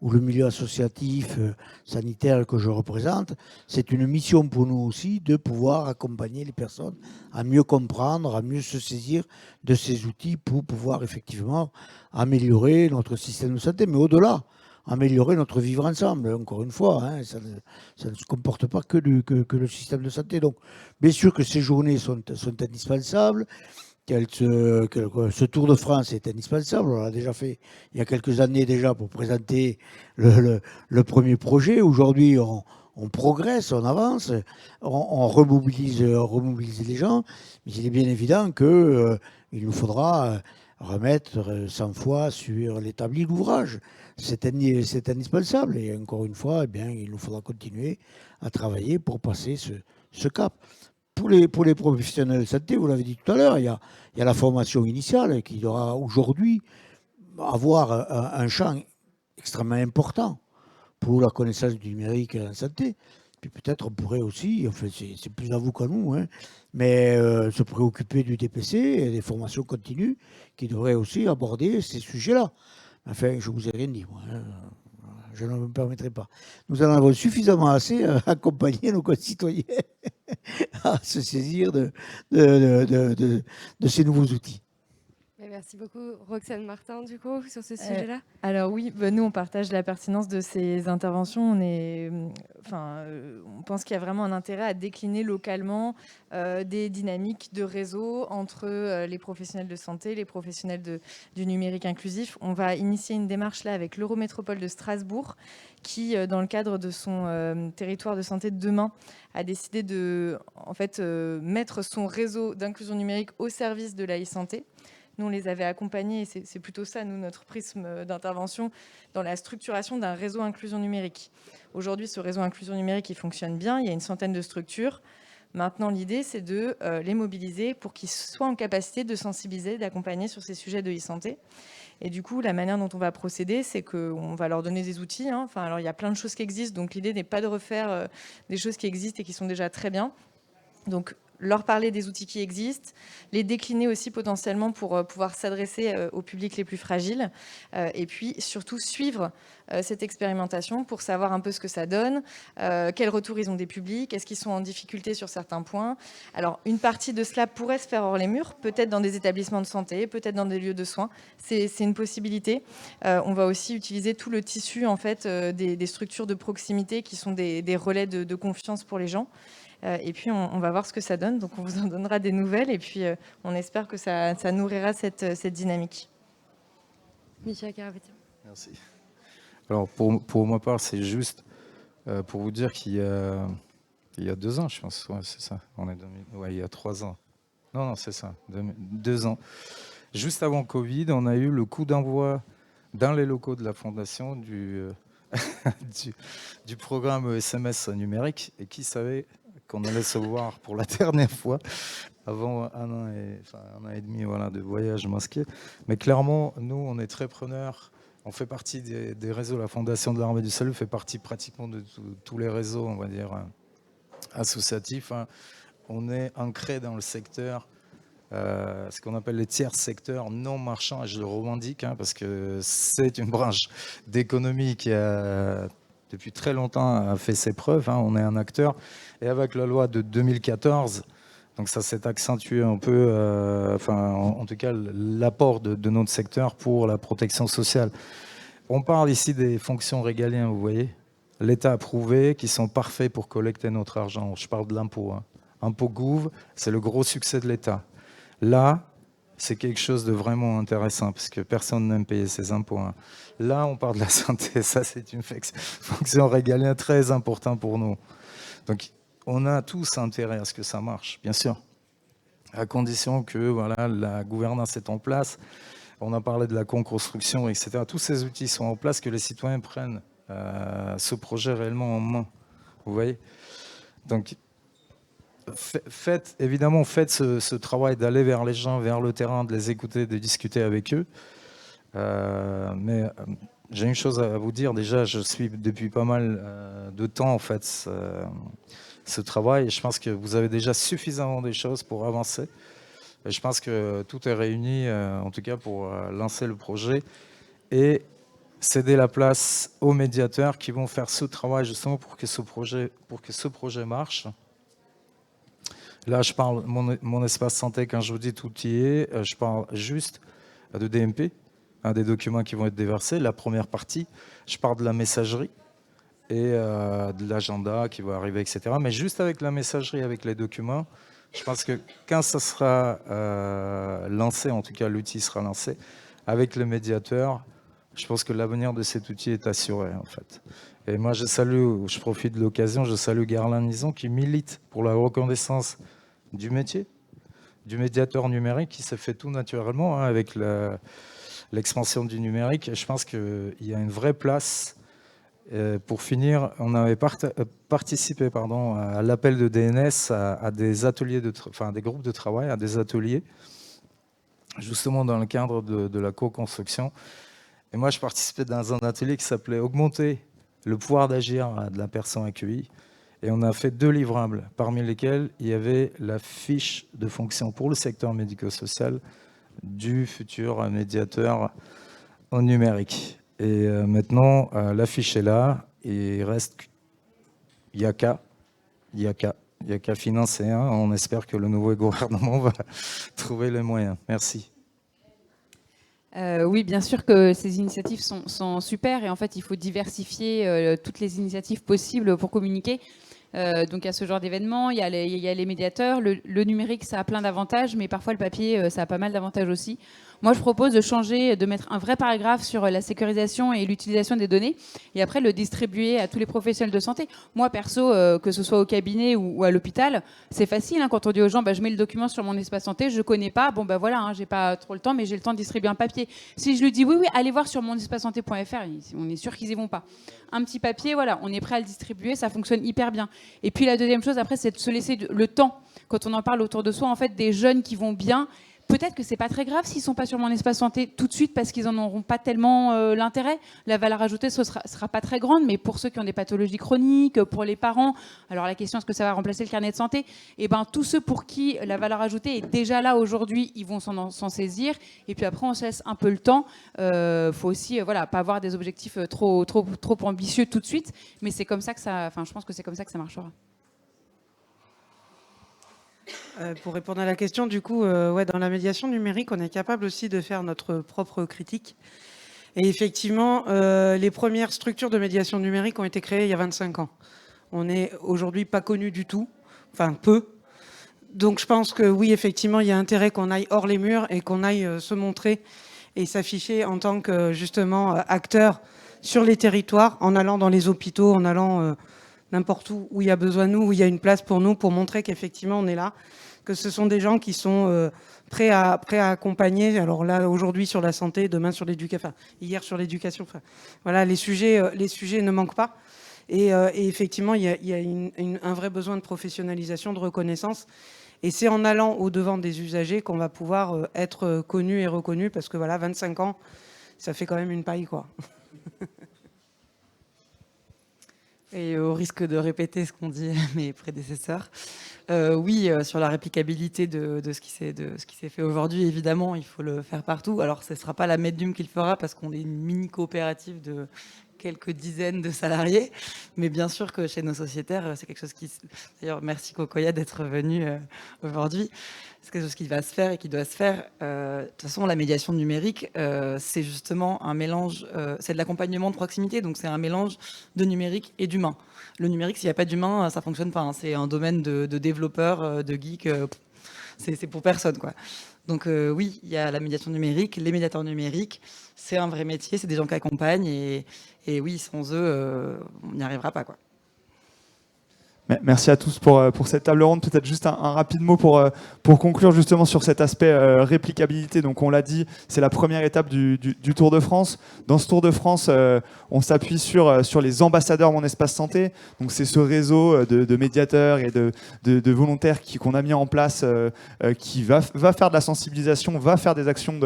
ou le milieu associatif sanitaire que je représente, c'est une mission pour nous aussi de pouvoir accompagner les personnes à mieux comprendre, à mieux se saisir de ces outils pour pouvoir effectivement améliorer notre système de santé, mais au-delà, améliorer notre vivre ensemble, encore une fois. Hein, ça ne se comporte pas que le système de santé. Donc, bien sûr que ces journées sont indispensables, ce Tour de France est indispensable. On l'a déjà fait il y a quelques années déjà pour présenter le premier projet. Aujourd'hui, on progresse, on avance, on remobilise les gens, mais il est bien évident qu'il nous faudra remettre 100 fois sur l'établi l'ouvrage. C'est indispensable et encore une fois, eh bien, il nous faudra continuer à travailler pour passer ce cap. Pour les professionnels de santé, vous l'avez dit tout à l'heure, il y a la formation initiale qui doit aujourd'hui avoir un champ extrêmement important pour la connaissance du numérique en santé. Puis peut-être on pourrait aussi, enfin c'est plus à vous qu'à nous, hein, mais se préoccuper du DPC et des formations continues qui devraient aussi aborder ces sujets-là. Enfin, je ne vous ai rien dit, moi. Hein. Je ne me permettrai pas. Nous en avons suffisamment assez à accompagner nos concitoyens à se saisir de ces nouveaux outils. Merci beaucoup. Roxane Martin, du coup, sur ce sujet-là. Alors oui, nous, on partage la pertinence de ces interventions. On pense qu'il y a vraiment un intérêt à décliner localement des dynamiques de réseau entre les professionnels de santé, les professionnels du numérique inclusif. On va initier une démarche là avec l'Eurométropole de Strasbourg qui, dans le cadre de son territoire de santé de demain, a décidé de mettre son réseau d'inclusion numérique au service de la e-santé. Nous, on les avait accompagnés, et c'est plutôt ça, nous, notre prisme d'intervention, dans la structuration d'un réseau inclusion numérique. Aujourd'hui, ce réseau inclusion numérique, il fonctionne bien, il y a une centaine de structures. Maintenant, l'idée, c'est de les mobiliser pour qu'ils soient en capacité de sensibiliser, d'accompagner sur ces sujets de e-santé. Et du coup, la manière dont on va procéder, c'est qu'on va leur donner des outils. Alors, il y a plein de choses qui existent, donc l'idée n'est pas de refaire des choses qui existent et qui sont déjà très bien. Donc, leur parler des outils qui existent, les décliner aussi potentiellement pour pouvoir s'adresser aux publics les plus fragiles, et puis surtout suivre cette expérimentation pour savoir un peu ce que ça donne, quel retour ils ont des publics, est-ce qu'ils sont en difficulté sur certains points. Alors, une partie de cela pourrait se faire hors les murs, peut-être dans des établissements de santé, peut-être dans des lieux de soins. C'est une possibilité. On va aussi utiliser tout le tissu en fait, des structures de proximité qui sont des relais de confiance pour les gens. Et puis, on va voir ce que ça donne. Donc, on vous en donnera des nouvelles. Et puis, on espère que ça nourrira cette dynamique. Michel Carapétian. Merci. Alors, pour ma part, c'est juste pour vous dire qu'il y a 2 ans, je pense. Ouais, c'est ça. Il y a 3 ans. Non, c'est ça. 2 ans. Juste avant Covid, on a eu le coup d'envoi dans les locaux de la Fondation du programme SMS numérique. Et qui savait qu'on allait se voir pour la dernière fois avant un an et demi de voyage masqué. Mais clairement, nous, on est très preneurs. On fait partie des réseaux. La Fondation de l'Armée du Salut fait partie pratiquement de tous les réseaux, on va dire, associatifs. On est ancré dans le secteur, ce qu'on appelle les tiers secteurs non marchands, et je le revendique, parce que c'est une branche d'économie qui a depuis très longtemps a fait ses preuves. On est un acteur. Et avec la loi de 2014, donc ça s'est accentué un peu, en tout cas l'apport de notre secteur pour la protection sociale. On parle ici des fonctions régaliennes, vous voyez, l'État approuvé, qui sont parfaits pour collecter notre argent. Je parle de l'impôt. Impôt Gouv, c'est le gros succès de l'État. Là, c'est quelque chose de vraiment intéressant parce que personne n'aime payer ses impôts. Là, on parle de la santé. Ça, c'est une fonction régalienne très importante pour nous. Donc, on a tous intérêt à ce que ça marche, bien sûr, à condition que la gouvernance est en place. On a parlé de la co-construction, etc. Tous ces outils sont en place, que les citoyens prennent ce projet réellement en main. Vous voyez ? Donc, faites ce travail d'aller vers les gens, vers le terrain, de les écouter, de discuter avec eux. Mais j'ai une chose à vous dire. Déjà, je suis depuis pas mal de temps en fait ce travail. Et je pense que vous avez déjà suffisamment de choses pour avancer. Et je pense que tout est réuni, en tout cas pour lancer le projet et céder la place aux médiateurs qui vont faire ce travail justement pour que ce projet marche. Là, je parle mon espace santé, quand je vous dis tout y est, je parle juste de DMP, des documents qui vont être déversés, la première partie. Je parle de la messagerie et de l'agenda qui va arriver, etc. Mais juste avec la messagerie, avec les documents, je pense que quand ça sera lancé, en tout cas l'outil sera lancé, avec le médiateur, je pense que l'avenir de cet outil est assuré, en fait. Et moi, je profite de l'occasion, je salue Garland Nison qui milite pour la reconnaissance du métier, du médiateur numérique qui s'est fait tout naturellement avec l'expansion du numérique. Et je pense qu'il y a une vraie place. Pour finir, on avait participé à l'appel de DNS à des ateliers, des groupes de travail, à des ateliers, justement dans le cadre de la co-construction. Et moi, je participais dans un atelier qui s'appelait « Augmenter le pouvoir d'agir de la personne accueillie ». Et on a fait 2 livrables, parmi lesquels il y avait la fiche de fonction pour le secteur médico-social du futur médiateur en numérique. Et maintenant, la fiche est là, et il n'y a qu'à financer. On espère que le nouveau gouvernement va trouver les moyens. Merci. Oui, bien sûr que ces initiatives sont super et en fait, il faut diversifier toutes les initiatives possibles pour communiquer. Donc, il y a ce genre d'événements, il y a les médiateurs. Le numérique, ça a plein d'avantages, mais parfois le papier, ça a pas mal d'avantages aussi. Moi, je propose de changer, de mettre un vrai paragraphe sur la sécurisation et l'utilisation des données et après le distribuer à tous les professionnels de santé. Moi, perso, que ce soit au cabinet ou à l'hôpital, c'est facile hein, quand on dit aux gens, bah, je mets le document sur mon espace santé, je connais pas, bon, bah voilà, hein, j'ai pas trop le temps, mais j'ai le temps de distribuer un papier. Si je lui dis, oui, allez voir sur monespacesanté.fr, on est sûr qu'ils y vont pas. Un petit papier, voilà, on est prêt à le distribuer, ça fonctionne hyper bien. Et puis la deuxième chose, après, c'est de se laisser le temps, quand on en parle autour de soi, en fait, des jeunes qui vont bien. Peut-être que c'est pas très grave s'ils sont pas sur mon espace santé tout de suite parce qu'ils en auront pas tellement l'intérêt. La valeur ajoutée sera pas très grande, mais pour ceux qui ont des pathologies chroniques, pour les parents, alors la question est-ce que ça va remplacer le carnet de santé? Et ben tous ceux pour qui la valeur ajoutée est déjà là aujourd'hui, ils vont s'en saisir. Et puis après on se laisse un peu le temps. Faut aussi voilà pas avoir des objectifs trop ambitieux tout de suite, mais c'est comme ça que ça. Enfin je pense que c'est comme ça que ça marchera. Pour répondre à la question, du coup, ouais, dans la médiation numérique, on est capable aussi de faire notre propre critique. Et effectivement, les premières structures de médiation numérique ont été créées il y a 25 ans. On n'est aujourd'hui pas connu du tout, enfin peu. Donc je pense que oui, effectivement, il y a intérêt qu'on aille hors les murs et qu'on aille se montrer et s'afficher en tant que justement acteur sur les territoires, en allant dans les hôpitaux, en allant n'importe où il y a besoin de nous, où il y a une place pour nous, pour montrer qu'effectivement on est là, que ce sont des gens qui sont prêts à accompagner. Alors là, aujourd'hui sur la santé, demain sur l'éducation, enfin, hier sur l'éducation. Enfin, voilà, les sujets ne manquent pas. Et effectivement, il y a un vrai besoin de professionnalisation, de reconnaissance. Et c'est en allant au-devant des usagers qu'on va pouvoir être connu et reconnu, parce que voilà, 25 ans, ça fait quand même une paille, quoi. Et au risque de répéter ce qu'ont dit mes prédécesseurs, oui, sur la réplicabilité de ce qui s'est fait aujourd'hui, évidemment, il faut le faire partout. Alors, ce ne sera pas la Medum qui le fera parce qu'on est une mini coopérative de quelques dizaines de salariés, mais bien sûr que chez nos sociétaires, c'est quelque chose qui... D'ailleurs, merci Kokoya d'être venu aujourd'hui. C'est quelque chose qui va se faire et qui doit se faire. De toute façon, la médiation numérique, c'est justement un mélange, c'est de l'accompagnement de proximité, donc c'est un mélange de numérique et d'humain. Le numérique, s'il n'y a pas d'humain, ça ne fonctionne pas. Hein. C'est un domaine de développeurs, de geeks, c'est pour personne, quoi. Donc oui, il y a la médiation numérique, les médiateurs numériques, c'est un vrai métier, c'est des gens qui accompagnent et oui, sans eux, on n'y arrivera pas, quoi. Merci à tous pour cette table ronde. Peut-être juste un rapide mot pour conclure justement sur cet aspect réplicabilité. Donc on l'a dit, c'est la première étape du Tour de France. Dans ce Tour de France, on s'appuie sur les ambassadeurs Mon Espace Santé. Donc c'est ce réseau de médiateurs et de volontaires qu'on a mis en place, qui va faire de la sensibilisation, va faire des actions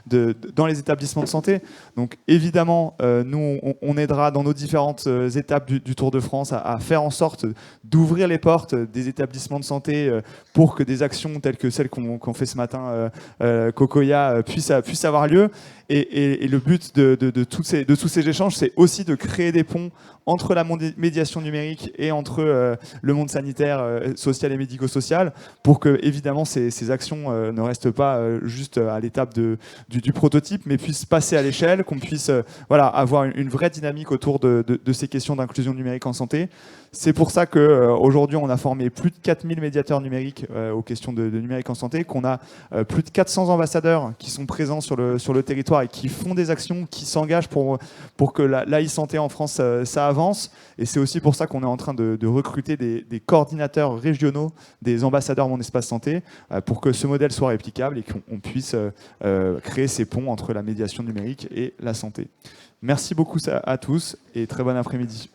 dans les établissements de santé. Donc évidemment, nous on aidera dans nos différentes étapes du Tour de France à faire en sorte d'ouvrir les portes des établissements de santé pour que des actions telles que celles qu'on fait ce matin, Kokoya, puissent avoir lieu. Et le but de tous ces échanges, c'est aussi de créer des ponts entre la médiation numérique et entre le monde sanitaire, social et médico-social, pour que évidemment ces actions ne restent pas juste à l'étape du prototype, mais puissent passer à l'échelle, qu'on puisse voilà, avoir une vraie dynamique autour de ces questions d'inclusion numérique en santé. C'est pour ça qu'aujourd'hui, on a formé plus de 4000 médiateurs numériques aux questions de numérique en santé, qu'on a plus de 400 ambassadeurs qui sont présents sur le territoire et qui font des actions, qui s'engagent pour que la e-santé en France, ça avance. Et c'est aussi pour ça qu'on est en train de recruter des coordinateurs régionaux, des ambassadeurs Mon Espace Santé, pour que ce modèle soit réplicable et qu'on puisse créer ces ponts entre la médiation numérique et la santé. Merci beaucoup à tous et très bon après-midi.